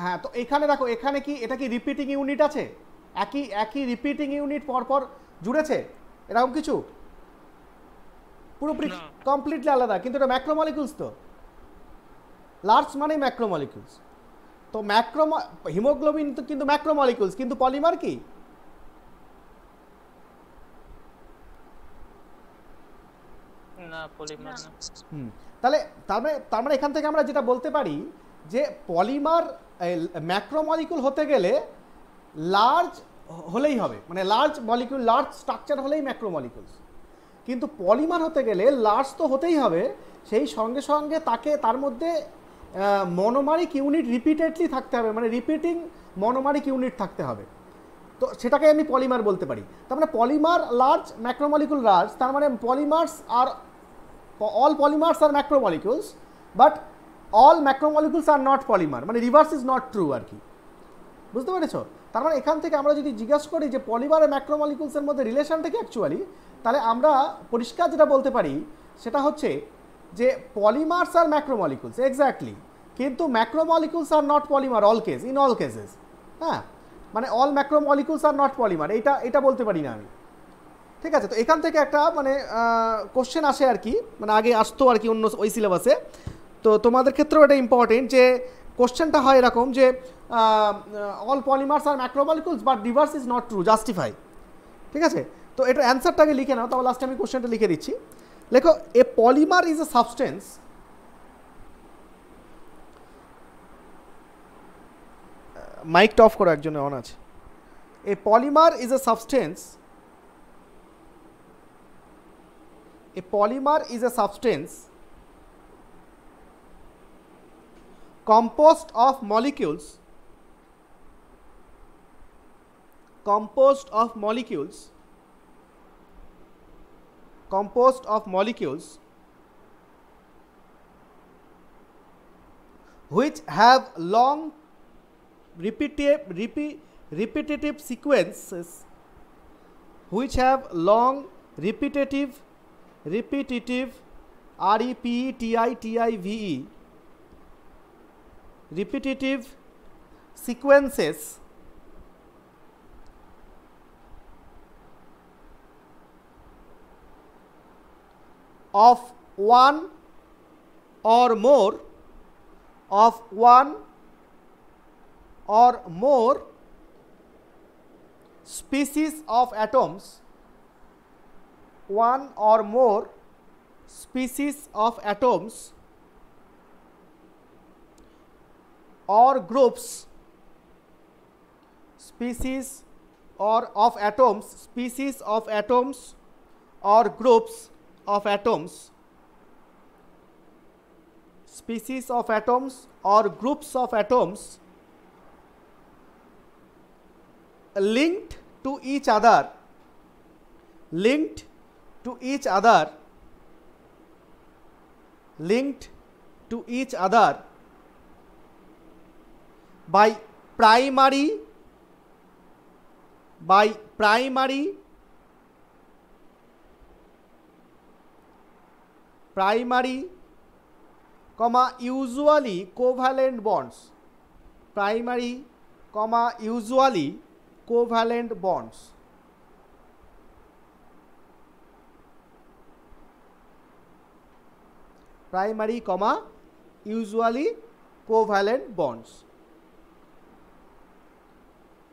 [SPEAKER 1] হ্যাঁ, তো এখানে দেখো, এখানে কি এটা কি রিপিটিং ইউনিট আছে? একই রিপিটিং ইউনিট পরপর জুড়েছে এরকম কিছু? পুরোপুরি কমপ্লিটলি আলাদা, কিন্তু এটা ম্যাক্রোমলিকিউলস। তো লার্জ মানে ম্যাক্রোমলিকিউলস। তো হিমোগ্লোবিন তো কিন্তু ম্যাক্রোমলিকিউলস, কিন্তু পলিমার কি?
[SPEAKER 7] না, পলিমার না।
[SPEAKER 1] তাহলে তার মানে এখান থেকে আমরা যেটা বলতে পারি যে পলিমার ম্যাক্রোমলিকিউল হতে গেলে লার্জ হলেই হবে, মানে লার্জ মলিকিউল, লার্জ স্ট্রাকচার হলেই ম্যাক্রোমলিকিউলস। কিন্তু পলিমার হতে গেলে লার্জ তো হতেই হবে, সেই সঙ্গে সঙ্গে তার মধ্যে মনোমারিক ইউনিট রিপিটেডলি থাকতে হবে, মানে রিপিটিং মনোমারিক ইউনিট থাকতে হবে। তো সেটাকে আমি পলিমার বলতে পারি। তার মানে পলিমার লার্জ, ম্যাক্রোমলিকিউল লার্জ, তার মানে পলিমার্স আর all polymers are macromolecules, but all macromolecules are not polymer, মানে রিভার্স ইজ নট ট্রু আর কি। বুঝতে পেরেছো? তার মানে এখান থেকে আমরা যদি জিজ্ঞাসা করি যে পলিমার আর ম্যাক্রোমলিকিউলসের মধ্যে রিলেশনটা কি অ্যাকচুয়ালি, তাহলে আমরা পরিষ্কার যেটা বলতে পারি সেটা হচ্ছে যে পলিমার্স আর ম্যাক্রোমলিকিউলস এক্স্যাক্টলি, কিন্তু macromolecules are not polymer all case, in all cases. হ্যাঁ, মানে all macromolecules are not polymer, এটা বলতে পারি না আমি। ঠিক আছে? তো এখান থেকে একটা মানে কোশ্চেন আসে আর কি, মানে আগে আসতো আর কি অন্য ওই সিলেবাসে। তো তোমাদের ক্ষেত্রেও এটা ইম্পর্টেন্ট যে কোশ্চেনটা হয় এরকম যে all polymers are macromolecules but reverse is not true, justify. ঠিক আছে? তো এটা অ্যান্সারটাকে লিখে নাও, তাহলে লাস্টে আমি কোশ্চেনটা লিখে দিচ্ছি। লেখো, এ পলিমার ইজ এ সাবস্টেন্স মাইকটা অফ করো, একজনে অন আছে। এ polymer is a substance, a polymer is a substance composed of molecules which have long repetitive sequences, which have long repetitive repetitive sequences of one or more species of atoms, one or more species of atoms or groups, species or of atoms, species of atoms or groups of atoms, species of atoms or groups of atoms linked to each other linked to each other by primary comma usually covalent bonds, primary comma usually covalent bonds, primary comma usually covalent bonds.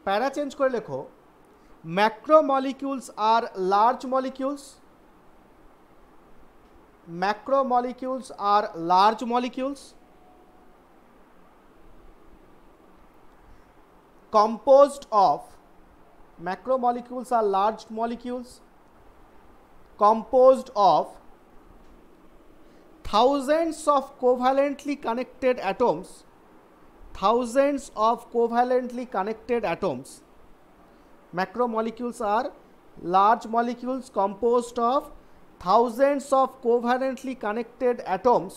[SPEAKER 1] প্যারা চেঞ্জ করে লেখো macromolecules are large molecules, macromolecules are large molecules composed of, macromolecules are large molecules composed of thousands of covalently connected atoms, thousands of covalently connected atoms. Macromolecules are large molecules composed of thousands of covalently connected atoms,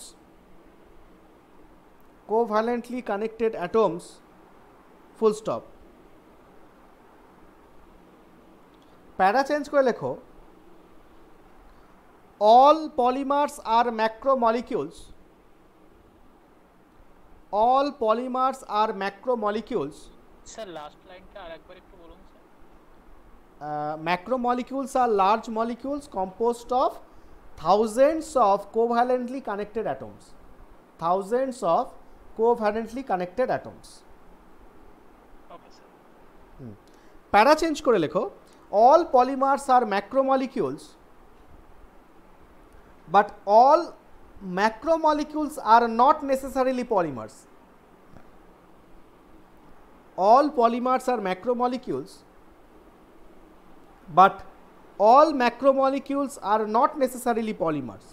[SPEAKER 1] covalently connected atoms, full stop. প্যারা চেঞ্জ করে লেখো all polymers are macromolecules, all polymers are macromolecules,
[SPEAKER 7] sir last লাইনটা আরেকবার একটু বলুন sir.
[SPEAKER 1] macromolecules are large molecules composed of thousands of covalently connected atoms, thousands of covalently connected atoms.
[SPEAKER 7] Okay sir.
[SPEAKER 1] প্যারা চেঞ্জ করে লেখো all polymers are macromolecules but all macromolecules are not necessarily polymers. All polymers are macromolecules but all macromolecules are not necessarily polymers,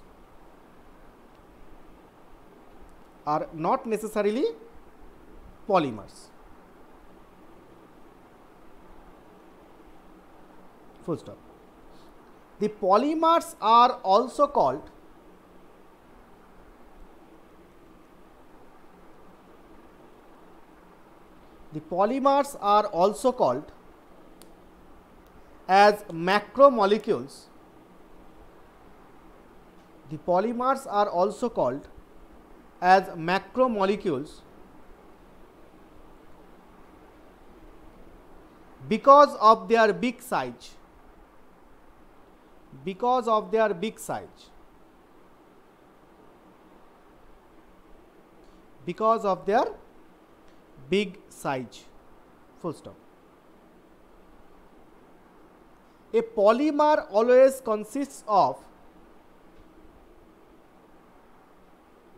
[SPEAKER 1] are not necessarily polymers. Full stop. The polymers are also called, the polymers are also called as macromolecules. The polymers are also called as macromolecules because of their big size, because of their big size, because of their big size, full stop. A polymer always consists of,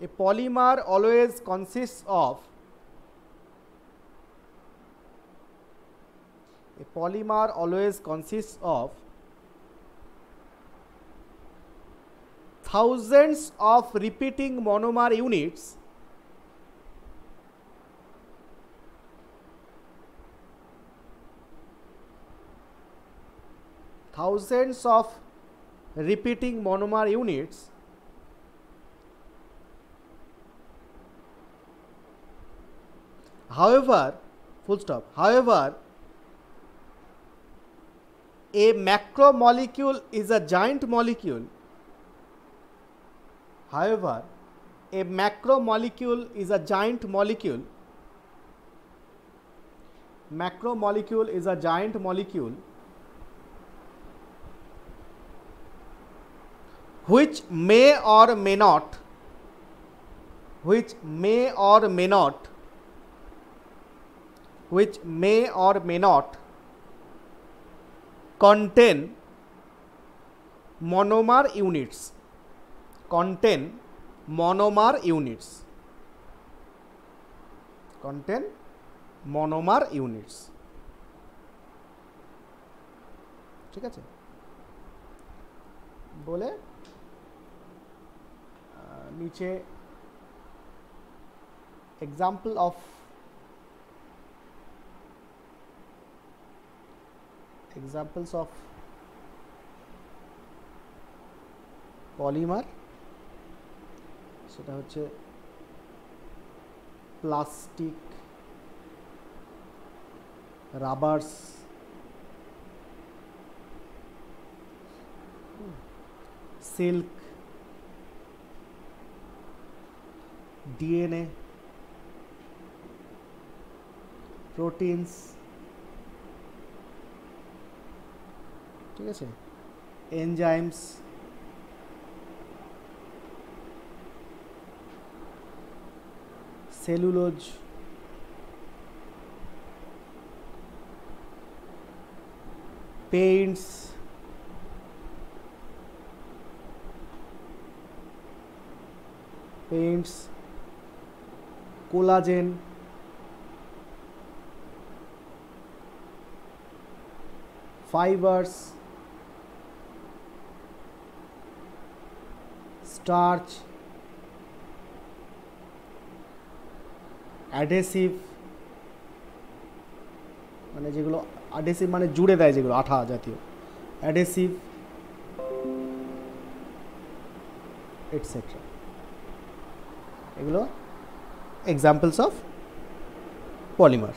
[SPEAKER 1] a polymer always consists of, a polymer always consists of thousands of repeating monomer units, thousands of repeating monomer units however, full stop, however a macromolecule is a giant molecule, however a macromolecule is a giant molecule, macromolecule is a giant molecule which may or may not, which may or may not, which may or may not contain monomer units, contain monomer units, contain monomer units. ঠিক আছে, বলে नीचे example of examples of polymer সেটা হচ্ছে প্লাস্টিক, রাবার্স, সিল্ক, ডিএনএ, প্রোটিনস, ঠিক আছে, enzymes, cellulose, Paints, collagen, fibres, starch, adhesive, মানে যেগুলো অ্যাডহেসিভ মানে জুড়ে দেয়, যেগুলো আঠা জাতীয়, অ্যাডহেসিভ, এটসেট্রা। এগুলো এক্সাম্পলস অফ পলিমার।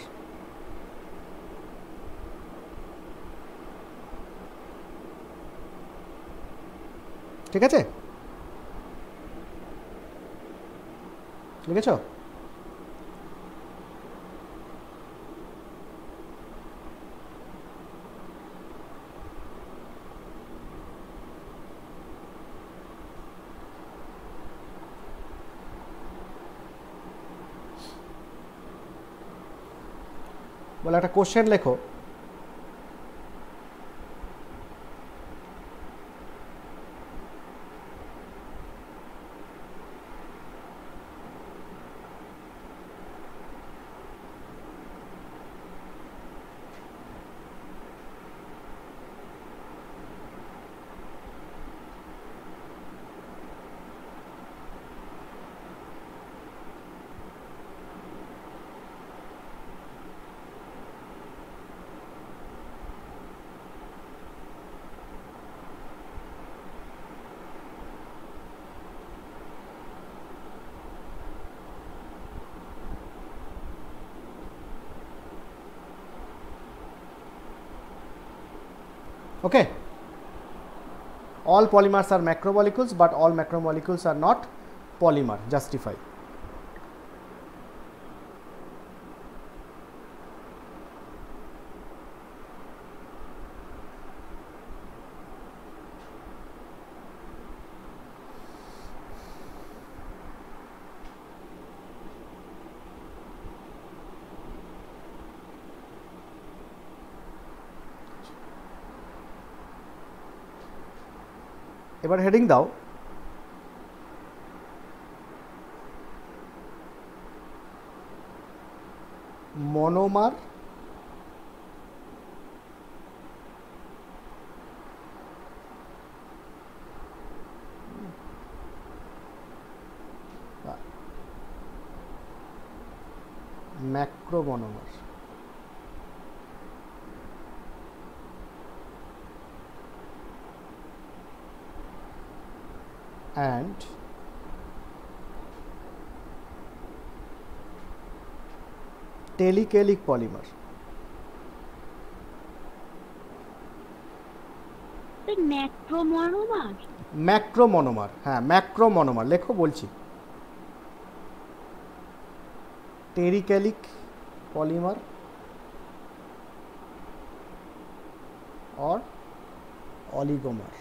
[SPEAKER 1] ঠিক আছে, লিখেছ? বলে একটা কোশ্চেন লেখো, okay, all polymers are macromolecules but all macromolecules are not polymer. Justify. এবার হেডিং দাও, monomer macromonomer. And telecalic polymer.
[SPEAKER 6] Macromonomer,
[SPEAKER 1] macromonomer, হ্যাঁ ম্যাক্রোমনোমার লেখো বলছি। Telechelic polymer or oligomer.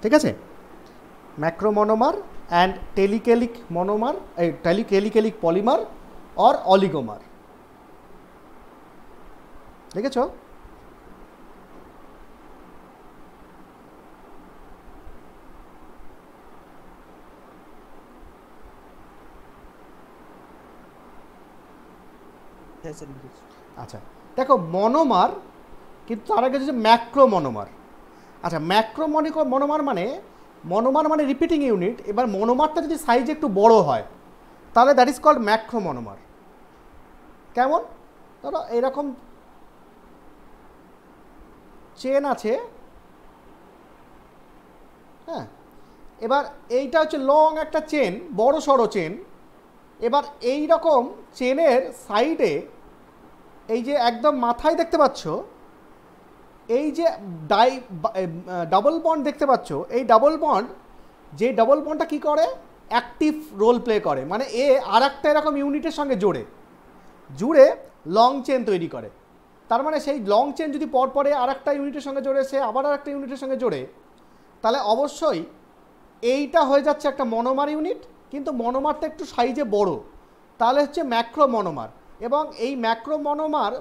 [SPEAKER 1] ঠিক আছে, macromonomer and telechelic monomer, telechelic polymer or oligomer. দেখেছ? আচ্ছা দেখো, মনোমার কিন্তু তার আগে হচ্ছে ম্যাক্রোমনোমার। আচ্ছা, মনোমার মানে রিপিটিং ইউনিট। এবার মনোমারটা যদি সাইজ একটু বড় হয় তাহলে দ্যাট ইজ কল্ড ম্যাক্রোমনোমার। কেমন? ধরো এরকম চেন আছে, হ্যাঁ, এবার এইটা হচ্ছে লং একটা চেন, বড় সড়ো চেন। এবার এই রকম চেনের সাইডে এই যে একদম মাথায় দেখতে পাচ্ছ এই যে ডাবল বন্ড দেখতে পাচ্ছ, এই ডাবল বন্ড, যে ডাবল বন্ডটা কী করে, অ্যাক্টিভ রোল প্লে করে, মানে এ আর একটা এরকম ইউনিটের সঙ্গে জুড়ে লং চেন তৈরি করে। তার মানে সেই লং চেন যদি পরপরে আর একটা ইউনিটের সঙ্গে জোড়ে, সে আবার আর একটা ইউনিটের সঙ্গে জোড়ে, তাহলে অবশ্যই এইটা হয়ে যাচ্ছে একটা মনোমার ইউনিট, কিন্তু মনোমারটা একটু সাইজে বড়, তাহলে হচ্ছে ম্যাক্রোমনোমার। এবং এই ম্যাক্রোমনোমার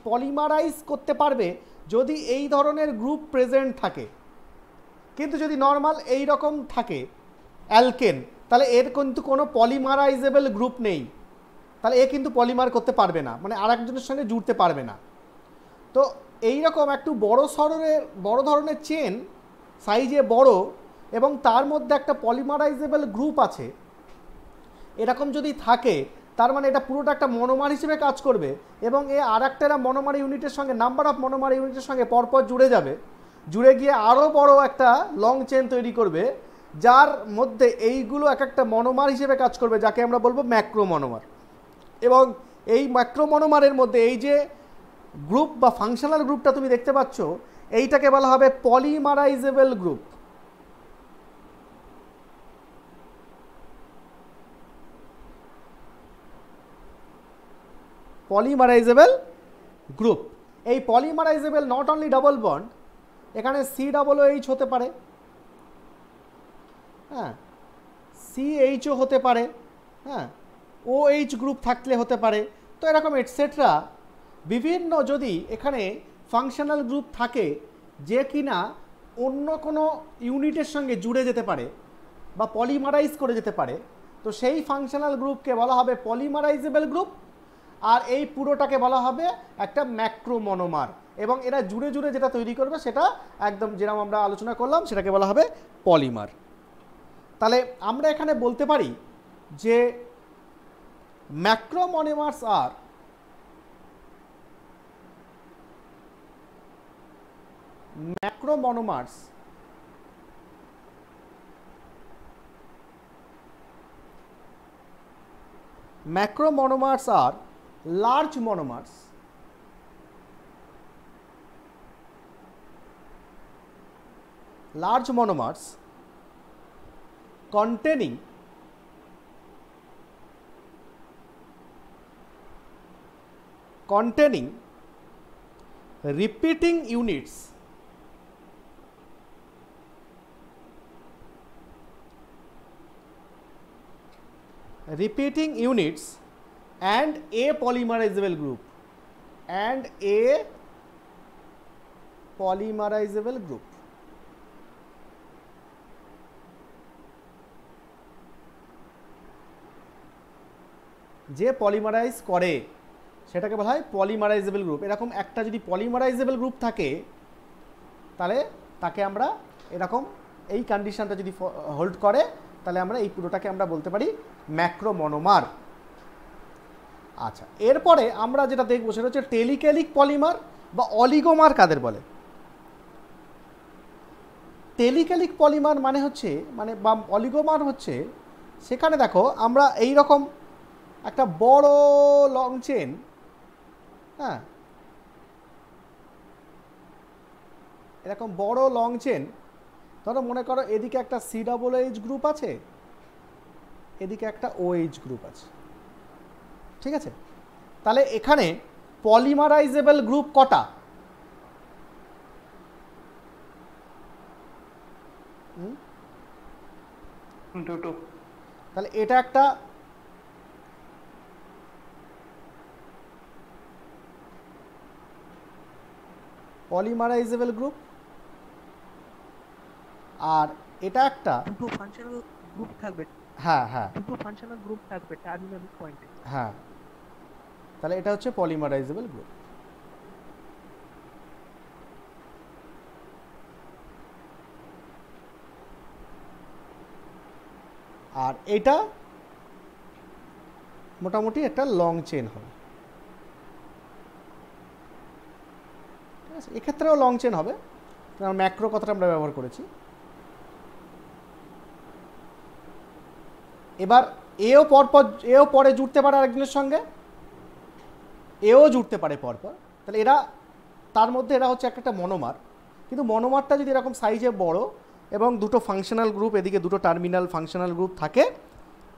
[SPEAKER 1] পলিমারাইজ করতে পারবে যদি এই ধরনের গ্রুপ প্রেজেন্ট থাকে। কিন্তু যদি নর্মাল এই রকম থাকে অ্যালকেন, তাহলে এর কিন্তু কোনো পলিমারাইজেবল গ্রুপ নেই, তাহলে এ কিন্তু পলিমার করতে পারবে না, মানে আর একজনের সঙ্গে জুড়তে পারবে না। তো এই রকম একটু বড় ধরনের চেন, সাইজে বড়, এবং তার মধ্যে একটা পলিমারাইজেবল গ্রুপ আছে, এরকম যদি থাকে, তার মানে এটা পুরোটা একটা মনোমার হিসেবে কাজ করবে, এবং এ আর একটা মনোমার ইউনিটের সঙ্গে, নাম্বার অফ মনোমার ইউনিটের সঙ্গে পরপর জুড়ে যাবে, জুড়ে গিয়ে আরও বড় একটা লং চেন তৈরি করবে, যার মধ্যে এইগুলো এক একটা মনোমার হিসেবে কাজ করবে, যাকে আমরা বলবো ম্যাক্রোমনোমার। এবং এই ম্যাক্রোমনোমারের মধ্যে এই যে গ্রুপ বা ফাংশনাল গ্রুপটা তুমি দেখতে পাচ্ছ, এইটাকে বলা হবে পলিমারাইজেবল গ্রুপ। পলিমারাইজেবল গ্রুপ। এই পলিমারাইজেবল নট অনলি ডাবল বন্ড, এখানে COOH হতে পারে, হ্যাঁ, CHO হতে পারে, হ্যাঁ, OH গ্রুপ থাকলে হতে পারে। তো এরকম এটসেট্রা বিভিন্ন যদি এখানে ফাংশনাল গ্রুপ থাকে যে কিনা অন্য কোনো ইউনিটের সঙ্গে জুড়ে যেতে পারে বা পলিমারাইজ করে যেতে পারে, তো সেই ফাংশনাল গ্রুপকে বলা হবে পলিমারাইজেবল গ্রুপ, আর এই পুরোটাকে বলা হবে একটা ম্যাক্রোমনোমার। এবং এরা জুড়ে জুড়ে যেটা তৈরি করবে সেটা একদম যেরকম আমরা আলোচনা করলাম সেটাকে বলা হবে পলিমার। তাহলে আমরা এখানে বলতে পারি যে ম্যাক্রোমনোমার্স আর macromonomers are large monomers containing repeating units and a polymerizable group যে পলিমারাইজ করে সেটাকে বলা হয় পলিমারাইজেবল গ্রুপ। এরকম একটা যদি পলিমারাইজেবল গ্রুপ থাকে তাহলে তাকে আমরা এরকম এই কন্ডিশনটা যদি হোল্ড করে তাহলে আমরা এই পুরোটাকে আমরা বলতে পারি ম্যাক্রোমনোমার। আচ্ছা, এরপরে আমরা যেটা দেখবো সেটা হচ্ছে টেলিক্যালিক পলিমার বা অলিগোমার কাদের বলে। টেলিক্যালিক পলিমার মানে হচ্ছে বা অলিগোমার হচ্ছে, সেখানে দেখো আমরা এই রকম একটা বড় লং চেন, হ্যাঁ, এরকম বড় লং চেন, ধরো মনে করো এদিকে একটা COOH গ্রুপ আছে, এদিকে একটা OH গ্রুপ আছে, ঠিক আছে। তাহলে এখানে পলিমারাইজেবল গ্রুপ কটা?
[SPEAKER 8] দুটো।
[SPEAKER 1] তাহলে এটা একটা পলিমারাইজেবল গ্রুপ, আর এটা একটা
[SPEAKER 8] দুটো ফাংশনাল গ্রুপ থাকবে।
[SPEAKER 1] হ্যাঁ হ্যাঁ,
[SPEAKER 8] দুটো ফাংশনাল গ্রুপ থাকবে টার্মিনাল পয়েন্টে।
[SPEAKER 1] হ্যাঁ, তাহলে এটা হচ্ছে পলিমারাইজেবল গ্রুপ। আর এটা মোটামুটি একটা লং চেন হবে, ঠিক আছে? এক্ষেত্রেও লং চেন হবে, কারণ ম্যাক্রো কথাটা আমরা ব্যবহার করেছি। এবার এও পরে জুড়তে পারে আরেকজনের সঙ্গে, এও জুড়তে পারে পরপর, তাহলে এরা তার মধ্যে এরা হচ্ছে একটা মনোমার। কিন্তু মনোমারটা যদি এরকম সাইজে বড় এবং দুটো ফাংশনাল গ্রুপ, এদিকে দুটো টার্মিনাল ফাংশনাল গ্রুপ থাকে,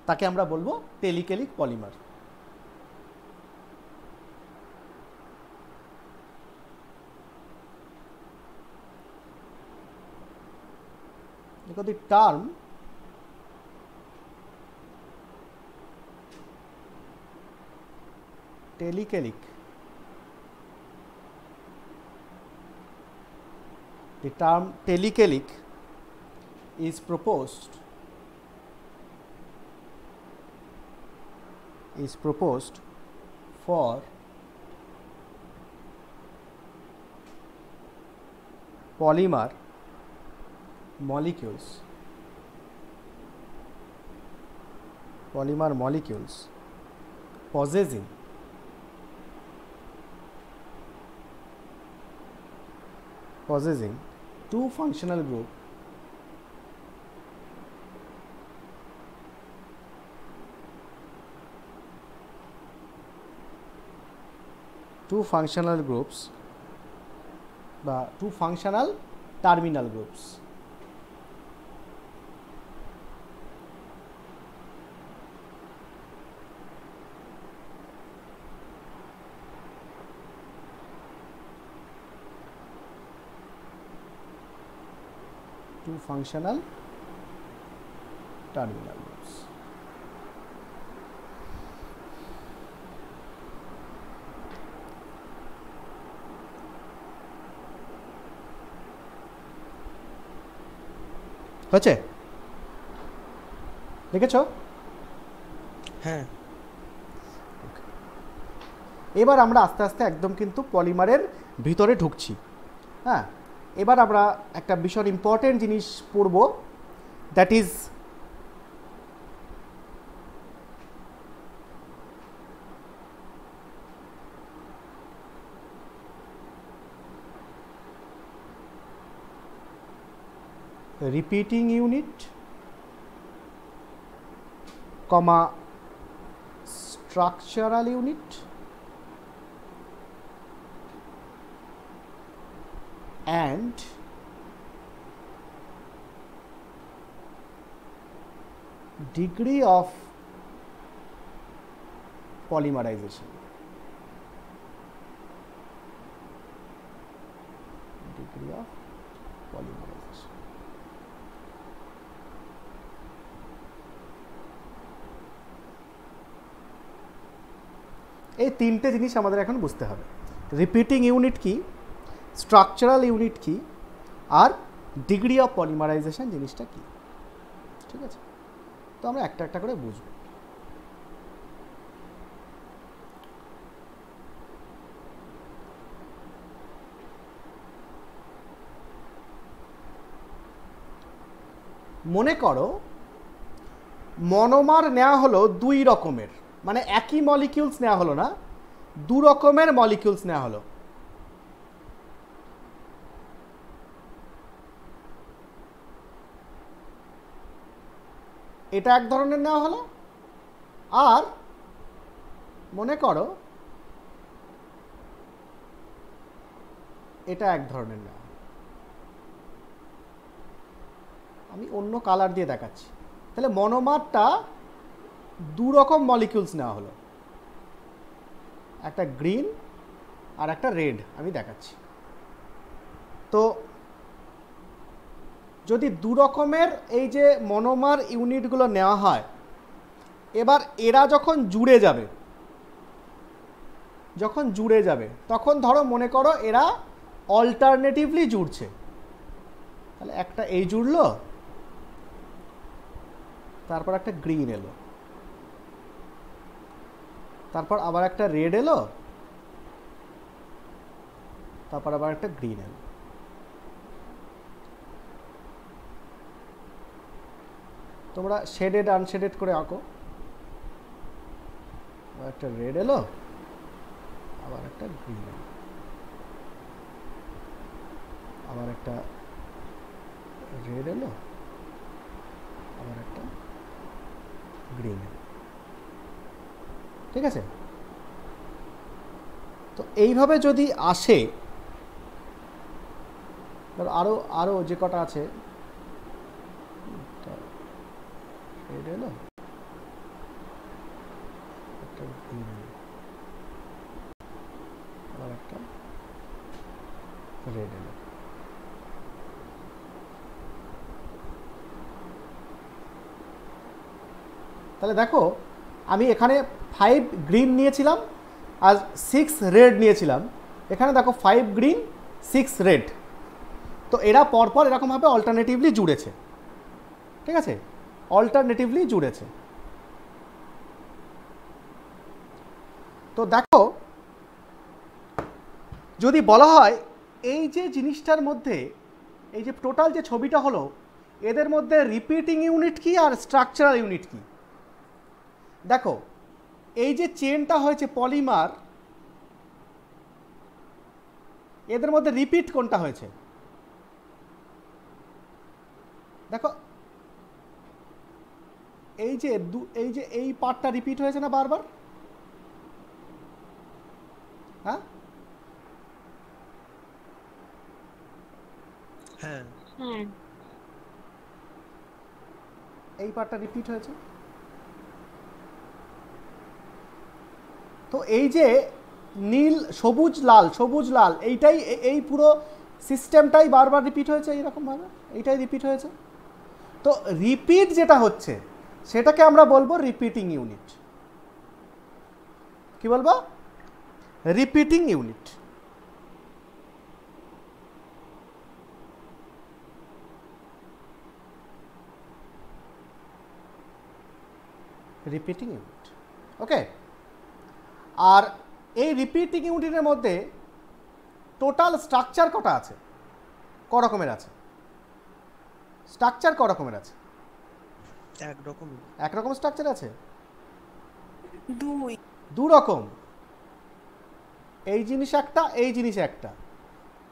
[SPEAKER 1] তাকে আমরা বলবো টেলিকেলিক polymer. because the term telecalic, the term telecalic is proposed for polymer molecules possessing two functional group বা two functional terminal groups. Two functional terminal groups. হচ্ছে দেখেছ?
[SPEAKER 2] হ্যাঁ।
[SPEAKER 1] এবার আমরা আস্তে আস্তে একদম কিন্তু পলিমারের ভিতরে ঢুকছি। হ্যাঁ, এবার আমরা একটা ভীষণ ইম্পর্টেন্ট জিনিস পড়ব, that is repeating unit, structural unit and degree of polymerization. Degree of polymerization. এই তিনটে জিনিস আমাদের এখন বুঝতে হবে। রিপিটিং ইউনিট কি, স্ট্রাকচারাল ইউনিট কি, আর ডিগ্রি অফ পলিমারাইজেশন জিনিসটা কি। ঠিক আছে, তো আমরা একটা একটা করে বুঝব। মনে করো মনোমার নেওয়া হলো দুই রকমের, মানে একই মলিকিউলস নেওয়া হলো না, দু রকমের মলিকিউলস নেওয়া হলো। এটা এক ধরনের নেওয়া হলো, আর মনে করো এটা এক ধরনের নেওয়া হলো। আমি অন্য কালার দিয়ে দেখাচ্ছি। তাহলে মনোমারটা দু রকম মলিকিউলস নেওয়া হলো, একটা গ্রিন আর একটা রেড। আমি দেখাচ্ছি। তো যদি দু রকমের এই যে মনোমার ইউনিটগুলো নেওয়া হয়, এবার এরা যখন জুড়ে যাবে তখন ধরো মনে করো এরা অল্টারনেটিভলি জুড়ছে। তাহলে একটা এই জুড়লো, তারপর একটা গ্রিন এলো, তারপর আবার একটা রেড এলো, তারপর আবার একটা গ্রিন এলো। তোমরা শেডেড আনশেডেড করে আঁকো। একটা রেড এলো, আবার একটা গ্রিন এলো, আবার একটা রেড এলো, আবার একটা গ্রিন এলো। ঠিক আছে? তো এইভাবে যদি আসে, আরো আরো যে কটা আছে, রেড এলো, একটা গ্রিন এলো, আবার একটা রেড এলো। তাহলে দেখো আমি এখানে 5 গ্রিন নিয়েছিলাম আর 6 রেড নিয়েছিলাম, এখানে দেখো 5 গ্রিন 6 রেড। তো এরা পরপর এরকমভাবে অল্টারনেটিভলি জুড়েছে। ঠিক আছে? অল্টারনেটিভলি জুড়েছে। তো দেখো যদি বলা হয় এই যে জিনিসটার মধ্যে, এই যে টোটাল যে ছবিটা হলো, এদের মধ্যে রিপিটিং ইউনিট কি আর স্ট্রাকচারাল ইউনিট কি? দেখো এই যে চেনটা হয়েছে পলিমার, এদের মধ্যে রিপিট কোনটা হয়েছে? দেখো এই যে এই পার্টটা রিপিট হয়েছে না বারবার? হ্যাঁ
[SPEAKER 2] হ্যাঁ,
[SPEAKER 4] হ্যাঁ
[SPEAKER 1] এই পার্টটা রিপিট হয়েছে। তো এই যে নীল সবুজ লাল সবুজ লাল, এইটাই এই পুরো সিস্টেমটাই বারবার রিপিট হয়েছে এইরকমভাবে, এইটাই রিপিট হয়েছে। তো রিপিট যেটা হচ্ছে সেটাকে আমরা বলবো রিপিটিং ইউনিট। কি বলবো? Repeating unit. Repeating unit. Okay? আর এই রিপিটিং ইউনিটের মধ্যে টোটাল স্ট্রাকচার কটা আছে? ক রকমের আছে স্ট্রাকচার? ক রকমের আছে? এক রকম স্ট্রাকচার আছে? দু রকম। এই জিনিস একটা, এই জিনিস একটা।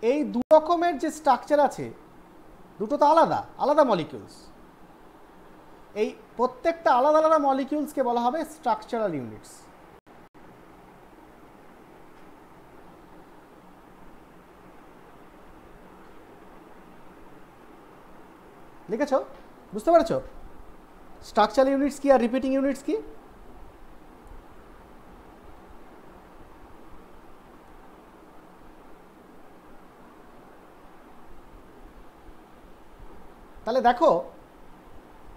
[SPEAKER 1] এই দু রকমের যে স্ট্রাকচার আছে, দুটো তো আলাদা আলাদা মলিকিউলস। এই প্রত্যেকটা আলাদা আলাদা মলিকিউলসকে বলা হবে স্ট্রাকচারাল ইউনিটস। লিখেছ? বুঝতে পারছো স্ট্রাকচারাল ইউনিটস কি আর রিপিটিং ইউনিটস কি? তাহলে দেখো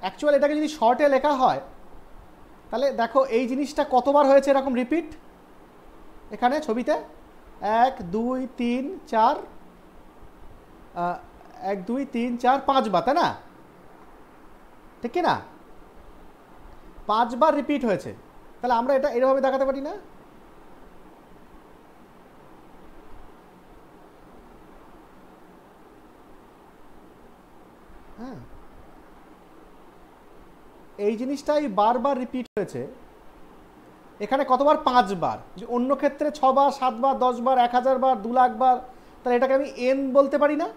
[SPEAKER 1] অ্যাকচুয়ালি এটাকে যদি শর্টে লেখা হয়, তাহলে দেখো এই জিনিসটা কতবার হয়েছে এরকম রিপিট এখানে ছবিতে? 1 2 3 4 1 2 3 4 5 বার, তাই না? ঠিক কি না? 5 বার রিপিট হয়েছে। তাহলে আমরা এটা এরভাবে দেখাতে পারি না? হ্যাঁ, এই জিনিসটাই বারবার রিপিট হয়েছে। এখানে কতবার? 5 বার। যে অন্য ক্ষেত্রে 6 বার 7 বার 10 বার 1000 বার 2 লাখ বার, তাহলে এটাকে আমি এন বলতে পারি না?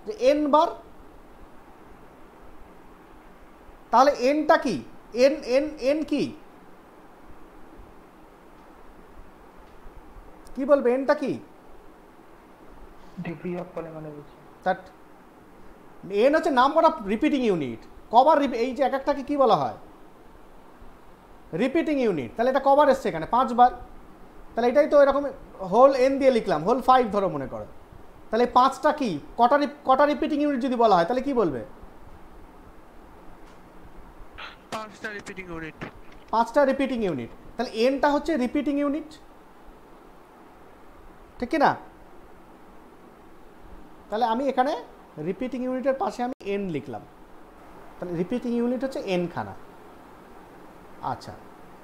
[SPEAKER 1] যে এন বার। তাহলে এনটা কি? এন এন এন কি? কি বলবে এনটা কি?
[SPEAKER 8] Degree of polymerisation.
[SPEAKER 1] That n হচ্ছে নাম্বার অফ রিপিটিং ইউনিট। কবার এই যে এক একটাকে কি বলা হয়? Repeating unit. তাহলে এটা কবার এসছে এখানে? 5 বার। তাহলে এটাই তো এরকম হোল এন দিয়ে লিখলাম, হোল 5 ধরো মনে করো। তাহলে 5টা কি? কটা রিপিটিং ইউনিট যদি বলা হয় তাহলে কি বলবে?
[SPEAKER 3] 5টা রিপিটিং ইউনিট।
[SPEAKER 1] 5টা রিপিটিং ইউনিট। তাহলে এনটা হচ্ছে রিপিটিং ইউনিট, ঠিক কি না? তাহলে আমি এখানে রিপিটিং ইউনিটের পাশে আমি এন লিখলাম। তাহলে রিপিটিং ইউনিট হচ্ছে এন খানা। আচ্ছা,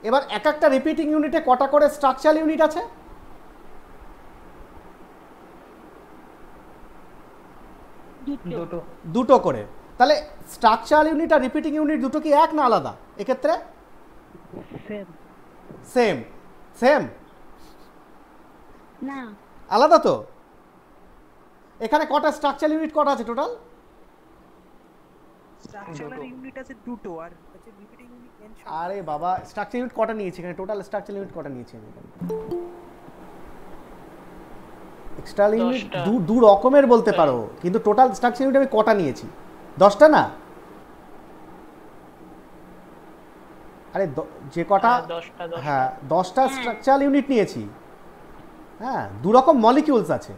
[SPEAKER 1] এবার এক একটা রিপিটিং ইউনিটে কটা করে স্ট্রাকচারাল ইউনিট আছে? দুটো করে। তাহলে স্ট্রাকচারাল ইউনিট আর রিপিটিং ইউনিট দুটো কি এক না আলাদা এক্ষেত্রে? সেম। সেম
[SPEAKER 6] না
[SPEAKER 1] আলাদা তো? এখানে কটা স্ট্রাকচারাল ইউনিট কটা আছে টোটাল?
[SPEAKER 8] স্ট্রাকচারাল ইউনিট আছে দুটো, আর হচ্ছে রিপিটিং ইউনিট n।
[SPEAKER 1] আরে বাবা, স্ট্রাকচার ইউনিট কটা নিয়েছি এখানে? টোটাল স্ট্রাকচার ইউনিট কটা নিয়েছি আমি এখানে? এক্সট্রা ইউনিট
[SPEAKER 7] 10টা।
[SPEAKER 1] দু রকমের বলতে পারো, কিন্তু টোটাল স্ট্রাকচার ইউনিট আমি কটা নিয়েছি? 10টা না? আরে যে কটা,
[SPEAKER 7] হ্যাঁ, 10টা।
[SPEAKER 1] হ্যাঁ 10টা স্ট্রাকচারাল ইউনিট নিয়েছি। হ্যাঁ, দু রকম মলিকিউলস আছে,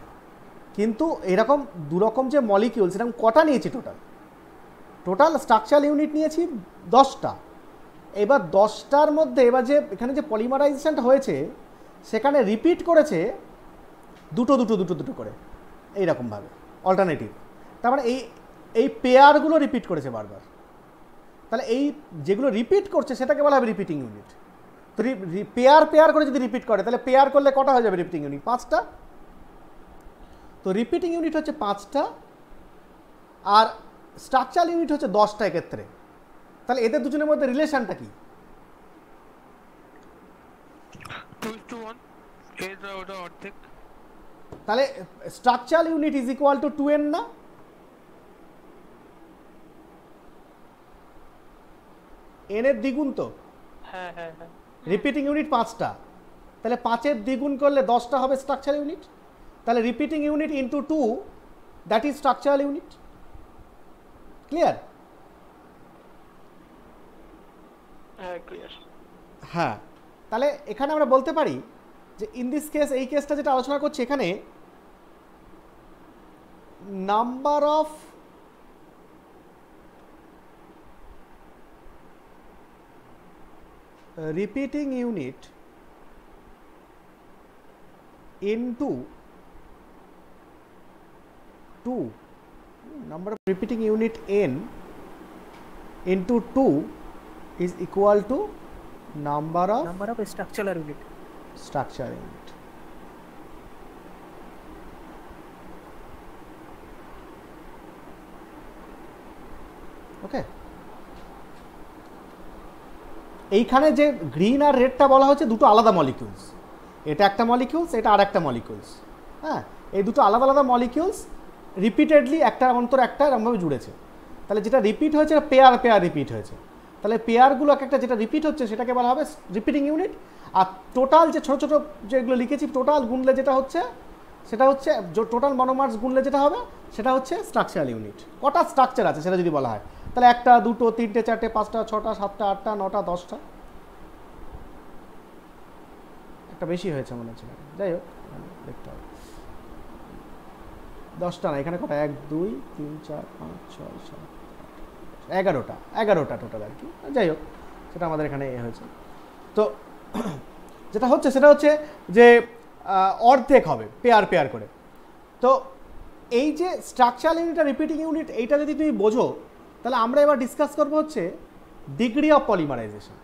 [SPEAKER 1] কিন্তু এরকম দু রকম যে মলিকিউলস, এরকম কটা নিয়েছি টোটাল? টোটাল স্ট্রাকচারাল ইউনিট নিয়েছি 10টা। এবার 10টার মধ্যে এবার যে এখানে যে পলিমারাইজেশনটা হয়েছে, সেখানে রিপিট করেছে দুটো দুটো দুটো দুটো করে এইরকমভাবে অল্টারনেটিভ। তার মানে এই পেয়ারগুলো রিপিট করেছে বারবার। তাহলে এই যেগুলো রিপিট করছে সেটাকে বলা হবে রিপিটিং ইউনিট। তো পেয়ার করে যদি রিপিট করে, তাহলে পেয়ার করলে কটা হয়ে যাবে রিপিটিং ইউনিট? 5টা। তো রিপিটিং ইউনিট হচ্ছে 5টা, আর স্ট্রাকচারাল ইউনিট হচ্ছে 10টা এক্ষেত্রে। তাহলে এদের দুজনের মধ্যে রিলেশনটা কি?
[SPEAKER 3] 2:1 এর ওটা অর্ধেক।
[SPEAKER 1] তাহলে structural unit is equal two 2n না? n এর দ্বিগুণ তো।
[SPEAKER 7] হ্যাঁ।
[SPEAKER 1] রিপিটিং ইউনিট 5টা, তাহলে 5-এর দ্বিগুণ করলে 10টা হবে স্ট্রাকচারাল ইউনিট। তাহলে repeating unit into 2, that is structural unit. Clear?
[SPEAKER 7] হ্যাঁ, ক্লিয়ার।
[SPEAKER 1] হ্যাঁ, তাহলে এখানে আমরা বলতে পারি যে ইন দিস কেস, এই কেসটা যেটা আলোচনা করছি এখানে, number of repeating unit into 2, number of repeating unit n into 2 is equal to number of
[SPEAKER 8] structural unit.
[SPEAKER 1] structure unit. Okay, এইখানে যে গ্রিন আর রেডটা বলা হচ্ছে দুটো আলাদা মলিকিউলস। এটা একটা মলিকিউলস, এটা আর একটা মলিকিউলস। হ্যাঁ, এই দুটো আলাদা আলাদা মলিকিউলস রিপিটেডলি একটা অন্তর একটা এরকমভাবে জুড়েছে। তাহলে যেটা রিপিট হয়েছে পেয়ার রিপিট হয়েছে। তাহলে পেয়ারগুলো একটা যেটা রিপিট হচ্ছে সেটাকে বলা হবে রিপিটিং ইউনিট। আর টোটাল যে ছোটো ছোটো যেগুলো লিখেছি, টোটাল গুনলে যেটা হচ্ছে সেটা হচ্ছে টোটাল মনোমার্স গুনলে যেটা হবে সেটা হচ্ছে স্ট্রাকচারাল ইউনিট। কটা স্ট্রাকচার আছে সেটা যদি বলা হয়, তাহলে 1টা 2টো 3টে 4টে 5টা 6টা 7টা 8টা 9টা 10টা। একটা বেশি হয়েছে মনে হচ্ছে, যাই হোক দেখতে হবে। 10টা না, এখানে কটা? 1 2 3 4 5 6 7 11টা টোটাল আর কি। যাই হোক, সেটা আমাদের এখানে হয়েছে। তো যেটা হচ্ছে সেটা হচ্ছে যে অর্ধেক হবে পেয়ার করে। তো এই যে স্ট্রাকচারাল ইউনিট আর রিপিটিং ইউনিট, এইটা যদি তুমি বোঝো, তাহলে আমরা এবার ডিসকাস করবো হচ্ছে ডিগ্রি অফ পলিমারাইজেশন।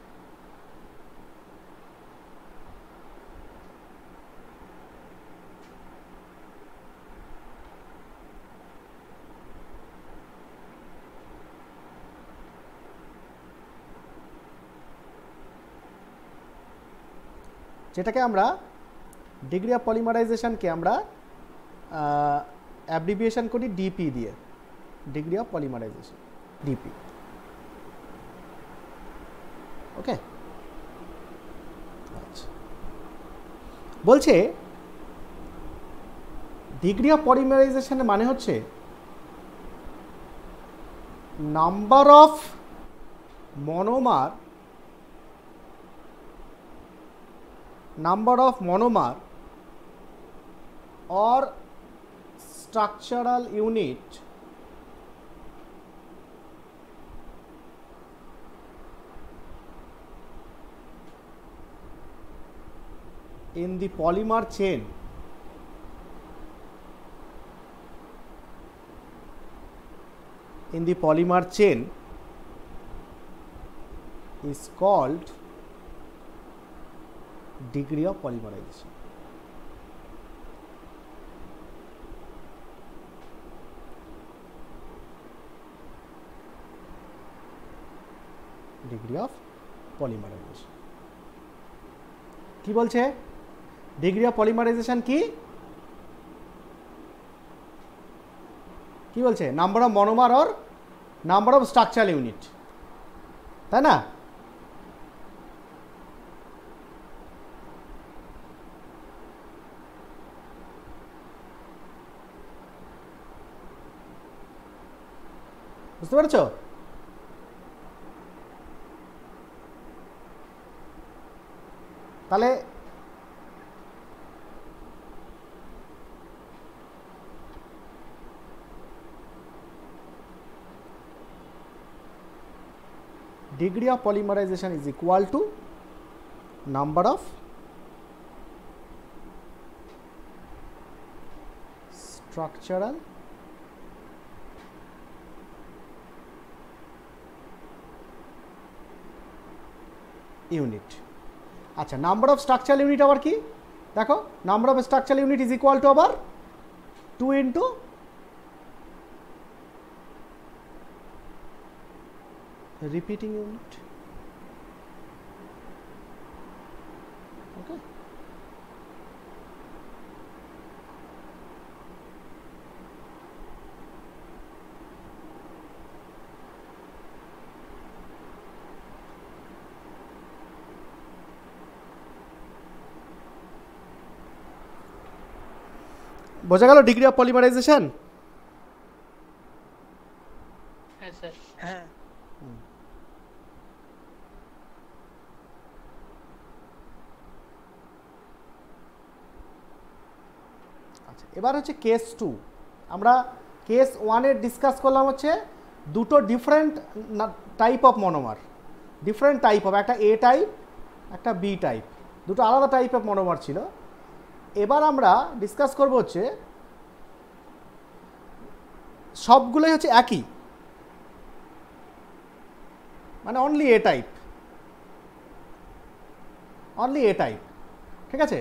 [SPEAKER 1] যেটাকে আমরা ডিগ্রি অফ পলিমারাইজেশনকে আমরা অ্যাব্রিভিয়েশন করি ডিপি দিয়ে, ডিগ্রি অফ পলিমারাইজেশন, ডিপি। ওকে, আচ্ছা, বলছে ডিগ্রি অফ পলিমারাইজেশনের মানে হচ্ছে number of monomer or structural unit in the polymer chain is called degree of polymerization. Degree of polymerization. কি বলছে? ডিগ্রি অফ পলিমারাইজেশন কি কি বলছে? Number of monomer or number of structural unit, তাই না? বুঝতে পেরেছো? তাহলে degree of polymerization is equal to number of structural unit. আচ্ছা, নাম্বার অফ স্ট্রাকচারাল ইউনিট আবার কি? দেখো, number of structural unit is equal two আবার 2 ইন্টু repeating unit. Okay. বোঝা গেল ডিগ্রি অফ পলিমারাইজেশন?
[SPEAKER 7] হ্যাঁ স্যার।
[SPEAKER 8] হ্যাঁ
[SPEAKER 1] আচ্ছা, এবার হচ্ছে কেস 2। আমরা কেস 1 এর ডিসকাস করলাম হচ্ছে দুটো different type of monomer, different type of, একটা এ টাইপ একটা বি টাইপ, দুটো আলাদা টাইপ অফ মনোমার ছিল। এবার আমরা ডিসকাস করব হচ্ছে সবগুলোই হচ্ছে একই, মানে only a type, only a type, ঠিক আছে?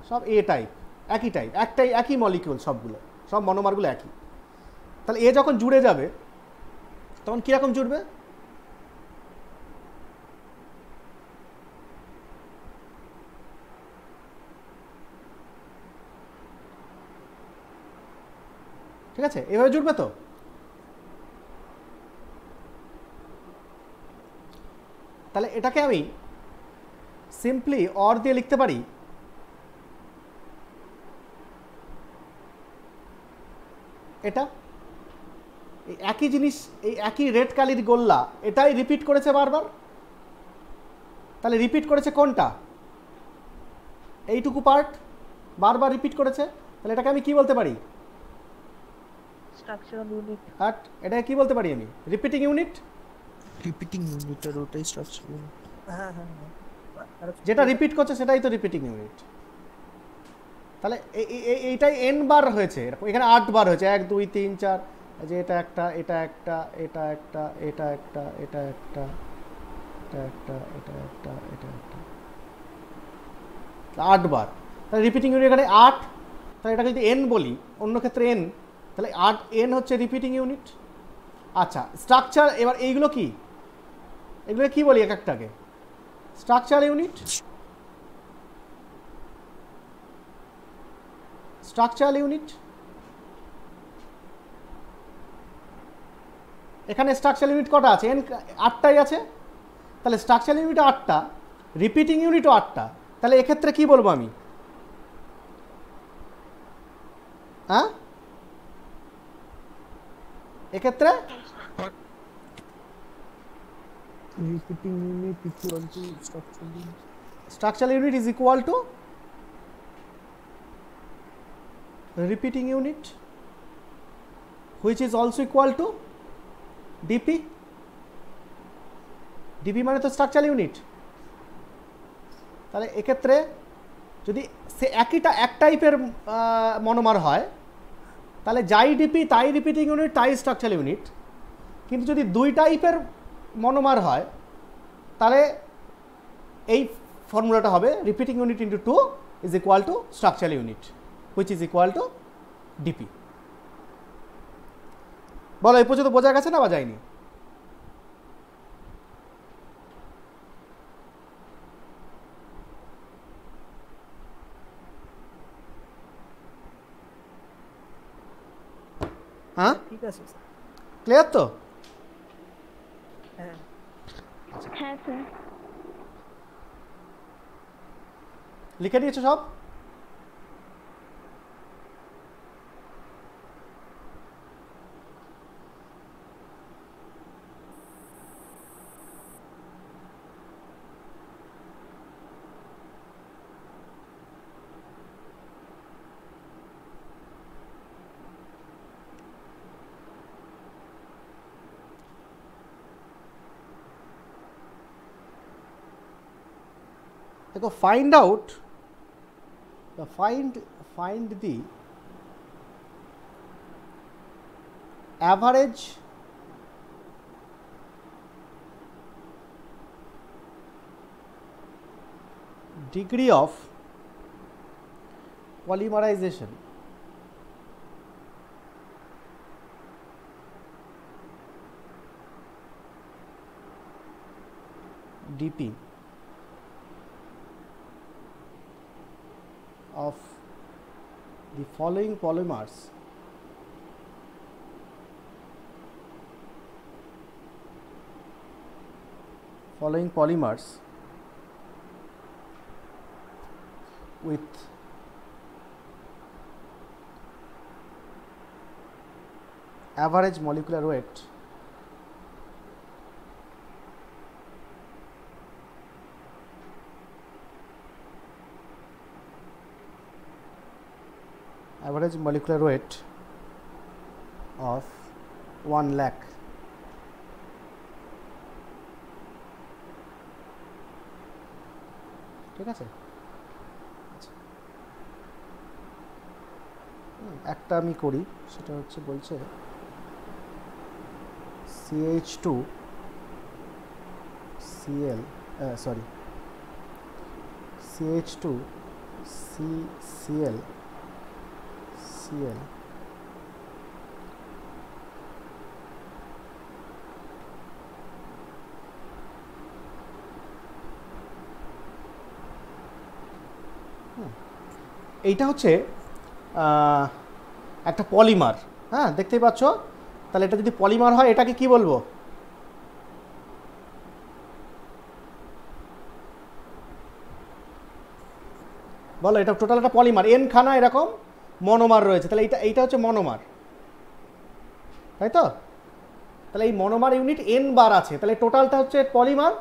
[SPEAKER 1] সব এ টাইপ, একই টাইপ, একটাই, একই মলিকিউল, সবগুলো, সব মনোমারগুলো একই। তাহলে এ যখন জুড়ে যাবে তখন কীরকম জুড়বে? ঠিক আছে, এভাবে জুড়বে তো। তাহলে এটাকে আমি সিম্পলি অর দিয়ে লিখতে পারি এটা, এই একই জিনিস, এই একই রেড কালির গোল্লা এটাই রিপিট করেছে বারবার। তাহলে রিপিট করেছে কোনটা? এইটুকু পার্ট বারবার রিপিট করেছে। তাহলে এটাকে আমি কি বলতে পারি?
[SPEAKER 8] Structural unit.
[SPEAKER 1] আর এটাকে কি বলতে পারি আমি? Repeating unit.
[SPEAKER 2] রিপিটিং ইউনিট আর ওটাই স্ট্রাকচারাল ইউনিট।
[SPEAKER 8] হ্যাঁ হ্যাঁ হ্যাঁ,
[SPEAKER 1] যেটা রিপিট করছে সেটাই তো রিপিটিং ইউনিট। তাহলে এইটাই এন বার হয়েছে, এখানে 8 বার হয়েছে, 1 2 3 4, যে এটা একটা, এটা একটা, এটা একটা, এটা একটা, এটা একটা, এটা একটা, এটা একটা, এটা একটা, 8 বার। তাহলে রিপিটিং ইউনিট এখানে 8। তাহলে এটাকে যদি এন বলি, অন্য ক্ষেত্রে এন, তাহলে 8 এন হচ্ছে রিপিটিং ইউনিট। আচ্ছা, স্ট্রাকচার, এবার এইগুলো কি, এগুলো কি বলি এক একটাকে? Structural unit. স্ট্রাকচারাল ইউনিট, এখানে স্ট্রাকচারাল ইউনিট কটা আছে? এন 8টাই আছে। তাহলে স্ট্রাকচারাল ইউনিট 8টা, রিপিটিং ইউনিটও 8টা। তাহলে এক্ষেত্রে কি বলবো আমি? হ্যাঁ, এক্ষেত্রে
[SPEAKER 2] repeating unit equal to structural unit.
[SPEAKER 1] Structural unit is equal two repeating unit, which is also equal to dp. dp মানে তো স্ট্রাকচারাল ইউনিট। তাহলে এক্ষেত্রে যদি সে একইটা এক টাইপের মনোমার হয়, তাহলে যাই ডিপি তাই রিপিটিং ইউনিট তাই স্ট্রাকচারাল ইউনিট। কিন্তু যদি 2 টাইপের মনোমার হয়, তাহলে এই ফর্মুলাটা হবে repeating unit into 2 is equal two structural unit, which is equal to dp. বলো, এই পর্যন্ত বোঝা গেছে না বা যায়নি? হ্যাঁ
[SPEAKER 8] ঠিক আছে স্যার।
[SPEAKER 1] ক্লিয়ার তো?
[SPEAKER 8] হ্যাঁ
[SPEAKER 4] হ্যাঁ স্যার।
[SPEAKER 1] লিখে নিয়েছো সব? देखो find out the find the average degree of polymerization dp of the following polymers with average molecular weight of 1 lakh. ঠিক আছে, আচ্ছা একটা আমি করি, সেটা হচ্ছে বলছে CH2 Cl sorry CH2 Cl এইটা হচ্ছে একটা পলিমার। হ্যাঁ দেখতেই পাচ্ছ, তাহলে এটা যদি পলিমার হয় এটাকে কি বলবো? বলো, এটা টোটাল একটা পলিমার, এন খানা এরকম মনোমার রয়েছে, তাহলে এইটা হচ্ছে মনোমার, তাই তো? তাহলে এই মনোমার ইউনিট এন বার আছে, তাহলে টোটালটা হচ্ছে পলিমার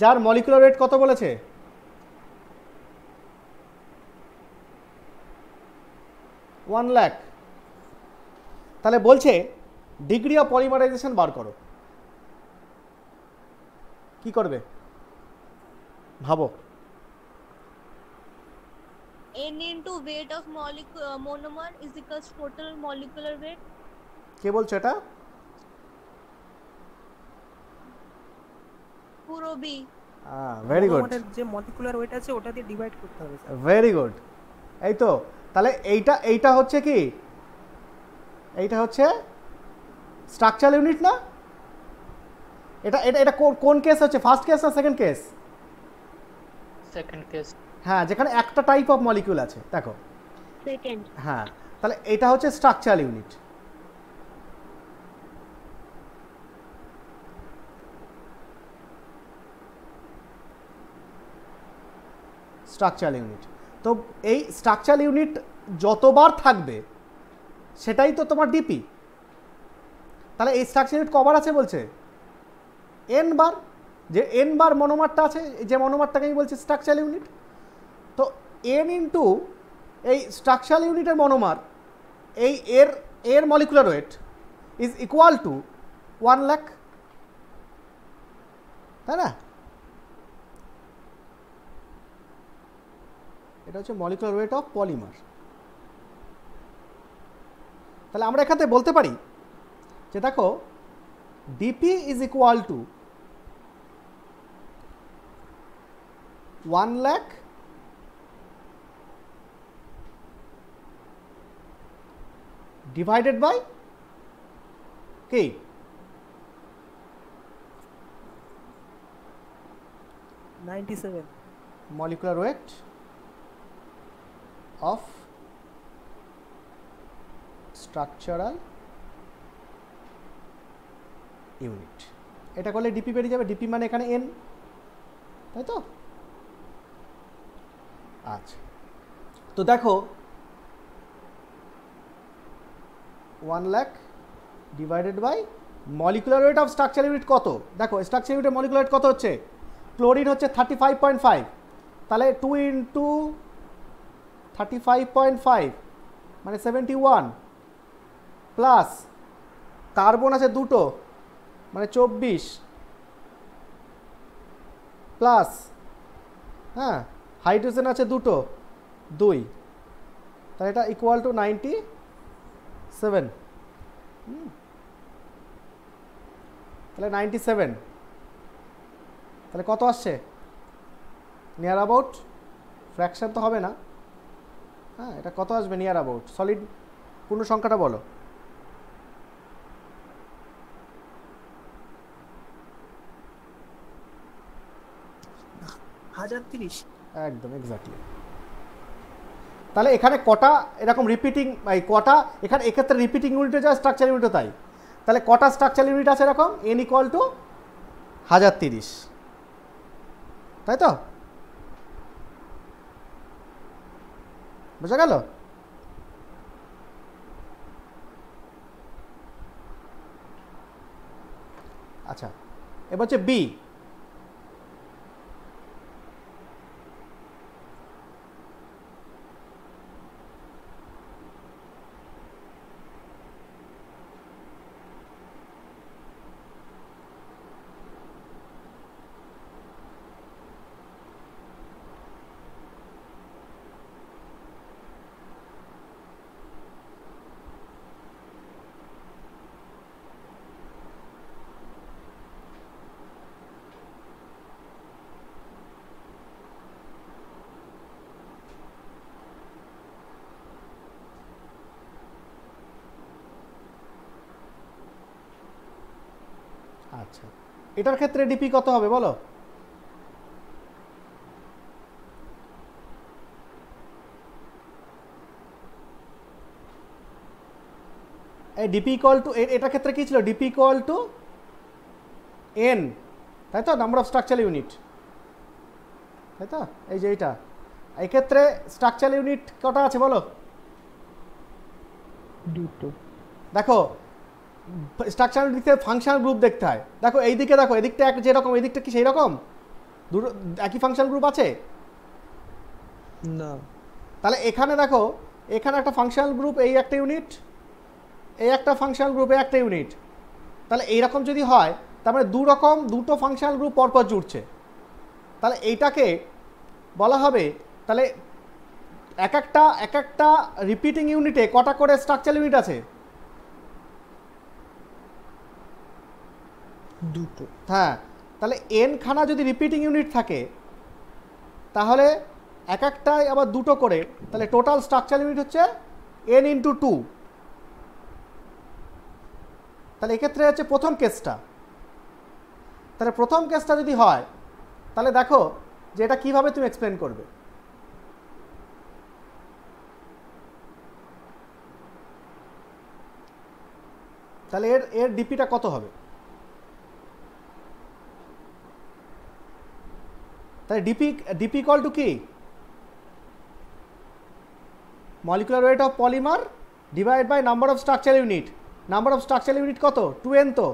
[SPEAKER 1] যার মলিকুলার ওয়েট কত বলেছে? 1 লাখ। তাহলে বলছে ডিগ্রি অফ পলিমারাইজেশন বার করো। কি করবে ভাবো?
[SPEAKER 9] n into weight of monomer is equals to total molecular weight.
[SPEAKER 1] কে বলছো এটা?
[SPEAKER 9] পুরো বি।
[SPEAKER 1] ভেরি গুড,
[SPEAKER 8] আমাদের যে মলিকুলার ওয়েট আছে ওটা দিয়ে ডিভাইড করতে হবে স্যার।
[SPEAKER 1] Very good. এই তো, তাহলে এইটা হচ্ছে কি? এইটা হচ্ছে স্ট্রাকচারাল ইউনিট না? এটা কোন কেস হচ্ছে, ফার্স্ট কেস না সেকেন্ড কেস?
[SPEAKER 7] Second case.
[SPEAKER 1] হ্যাঁ, যেখানে একটা টাইপ অফ মলিকিউল আছে, দেখো
[SPEAKER 4] সেকেন্ড।
[SPEAKER 1] হ্যাঁ, তাহলে এটা হচ্ছে স্ট্রাকচারাল ইউনিট। স্ট্রাকচারাল ইউনিট, তো এই স্ট্রাকচারাল ইউনিট যতবার থাকবে সেটাই তো তোমার ডিপি। তাহলে এই স্ট্রাকচার ইউনিট কবার আছে বলছে? এন বার। যে এন বার মনোমারটা আছে, যে মনোমারটাকে আমি বলছি স্ট্রাকচারাল ইউনিট, তো এন ইন্টু এই স্ট্রাকচারাল ইউনিটের মনোমার, এই এর molecular weight is equal to 1 lakh, তাই না? এটা হচ্ছে মলিকুলার ওয়েট অফ পলিমার। তাহলে আমরা এখানে বলতে পারি যে দেখো DP is equal to 1 lakh divided by কি? molecular weight of structural unit. এটা করলে ডিপি বেরিয়ে যাবে, ডিপি মানে এখানে এন, তাই তো? আচ্ছা, তো দেখো 1 lakh divided by molecular weight of structure unit কত? দেখো স্ট্রাকচার ইউনিটের মলিকুলার ওয়েট কত হচ্ছে? ক্লোরিন হচ্ছে 35.5, তাহলে 2 ইন্টু 35.5 মানে 71, প্লাস কার্বন আছে দুটো মানে 24, প্লাস হ্যাঁ হাইড্রোজেন আছে দুটো 2, তাহলে এটা ইকুয়াল টু 97, তাহলে 97, তাহলে কত আসছে? নিয়ার অ্যাবাউট, ফ্র্যাকশন তো হবে না, হ্যাঁ এটা কত আসবে নিয়ার অ্যাবাউট? সলিড পূর্ণ সংখ্যাটা বলো। একদম এক্স্যাক্টলি। তাহলে এখানে কটা এরকম রিপিটিং, কটা এখানে এক্ষেত্রে রিপিটিং ইউনিটে যায়, স্ট্রাকচার ইউনিটও তাই, তাহলে কটা স্ট্রাকচার ইউনিট আছে এরকম? এন ইকুয়াল টু 1030, তাই তো? বোঝা গেল? আচ্ছা, এবার হচ্ছে বি। আচ্ছা, এটার ক্ষেত্রে ডিপি কত হবে বলো? এই ডিপি ইকুয়াল টু, এটার ক্ষেত্রে কি ছিল? ডিপি ইকুয়াল টু এন, তাই তো? নাম্বার অফ স্ট্রাকচার ইউনিট, তাই তো? এই যে এইটা, এই ক্ষেত্রে স্ট্রাকচার ইউনিট কটা আছে বলো?
[SPEAKER 2] দুটো।
[SPEAKER 1] দেখো স্ট্রাকচার ইউনিটে ফাংশনাল গ্রুপ দেখতে হয়। দেখো এইদিকে, দেখো এদিকটা এক যেরকম, এদিকটা কি সেই রকম? দুটো একই ফাংশনাল গ্রুপ আছে
[SPEAKER 2] না।
[SPEAKER 1] তাহলে এখানে দেখো, এখানে একটা ফাংশনাল গ্রুপ, এই একটা ইউনিট, এই একটা ফাংশনাল গ্রুপে একটা ইউনিট, তাহলে এইরকম যদি হয় তার মানে দুটো ফাংশনাল গ্রুপ পরপর জুড়ছে, তাহলে এইটাকে বলা হবে, তাহলে এক একটা রিপিটিং ইউনিটে কটা করে স্ট্রাকচার ইউনিট আছে?
[SPEAKER 2] দুটো।
[SPEAKER 1] হ্যাঁ, তাহলে এন খানা যদি রিপিটিং ইউনিট থাকে তাহলে এক একটাই আবার দুটো করে, তাহলে টোটাল স্ট্রাকচার ইউনিট হচ্ছে এন ইন্টু 2। তাহলে এক্ষেত্রে হচ্ছে প্রথম কেসটা। তাহলে প্রথম কেসটা যদি হয় তাহলে দেখো যে এটা কিভাবে তুমি এক্সপ্লেন করবে। তাহলে এর ডিপিটা কত হবে? তাহলে ডিপি ইকুয়াল টু কি? Molecular weight of polymer divide by number of structure unit. Number of structure unit কত? 2n তো।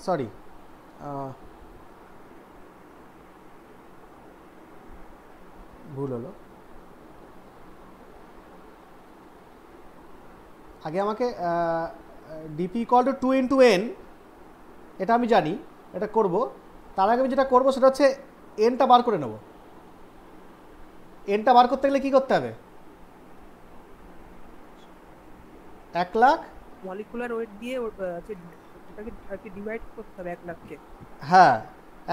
[SPEAKER 1] সরি, ভুল হলো। আগে আমাকে DP equal to 2 into n, এটা আমি জানি, এটা করব। তার আগে আমি যেটা করবো সেটা হচ্ছে এনটা বার করে নেব। এনটা বার করতে গেলে কি করতে হবে? 1 লাখ
[SPEAKER 8] মলিকুলার ওয়েট দিয়ে ওটাকে ডিভাইড করতে হবে 1 লাখকে।
[SPEAKER 1] হ্যাঁ,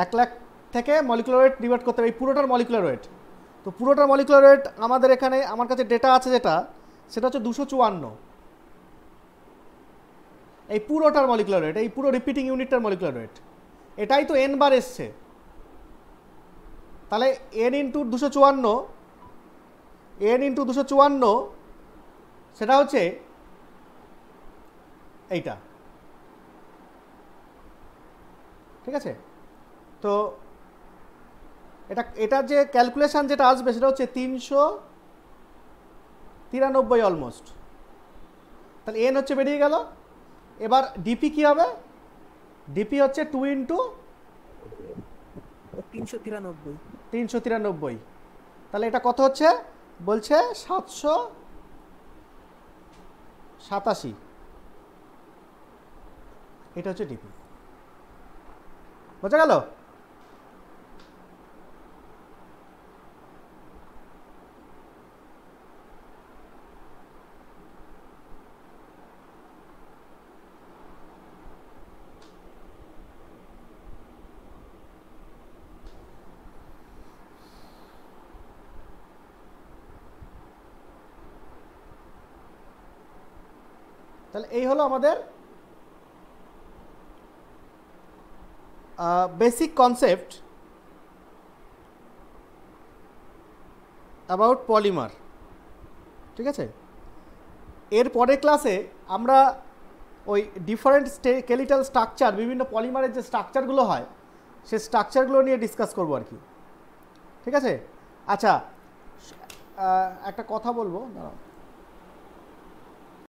[SPEAKER 1] 1 লাখ থেকে মলিকুলার ওয়েট ডিভাইড করতে হবে, এই পুরোটার মলিকুলার ওয়েট। তো পুরোটার মলিকুলার ওয়েট আমাদের এখানে, আমার কাছে ডেটা আছে যেটা, সেটা হচ্ছে 254। এই পুরোটার মলিকুলার ওয়েট, এই পুরো রিপিটিং ইউনিটটার মলিকুলার ওয়েট, এটাই তো এন বার এসছে। তাহলে n ইন্টু 254, n ইন্টু 254 সেটা হচ্ছে এইটা, ঠিক আছে? তো এটা যে ক্যালকুলেশন যেটা আসবে সেটা হচ্ছে 393 অলমোস্ট। তাহলে n হচ্ছে বেরিয়ে গেল। এবার ডিপি কি হবে? ডিপি হচ্ছে 2 ইন্টু 393। তাহলে এটা কত হচ্ছে? বলছে 787। এটা হচ্ছে ডিপি। বোঝা গেল? তাহলে এই হলো আমাদের বেসিক কনসেপ্ট অ্যাবাউট পলিমার, ঠিক আছে? এর পরের ক্লাসে আমরা ওই ডিফারেন্ট স্কেলিটাল স্ট্রাকচার, বিভিন্ন পলিমারের যে স্ট্রাকচারগুলো হয় সেই স্ট্রাকচারগুলো নিয়ে ডিসকাস করবো আর কি, ঠিক আছে? আচ্ছা, একটা কথা বলবো, দাঁড়াও।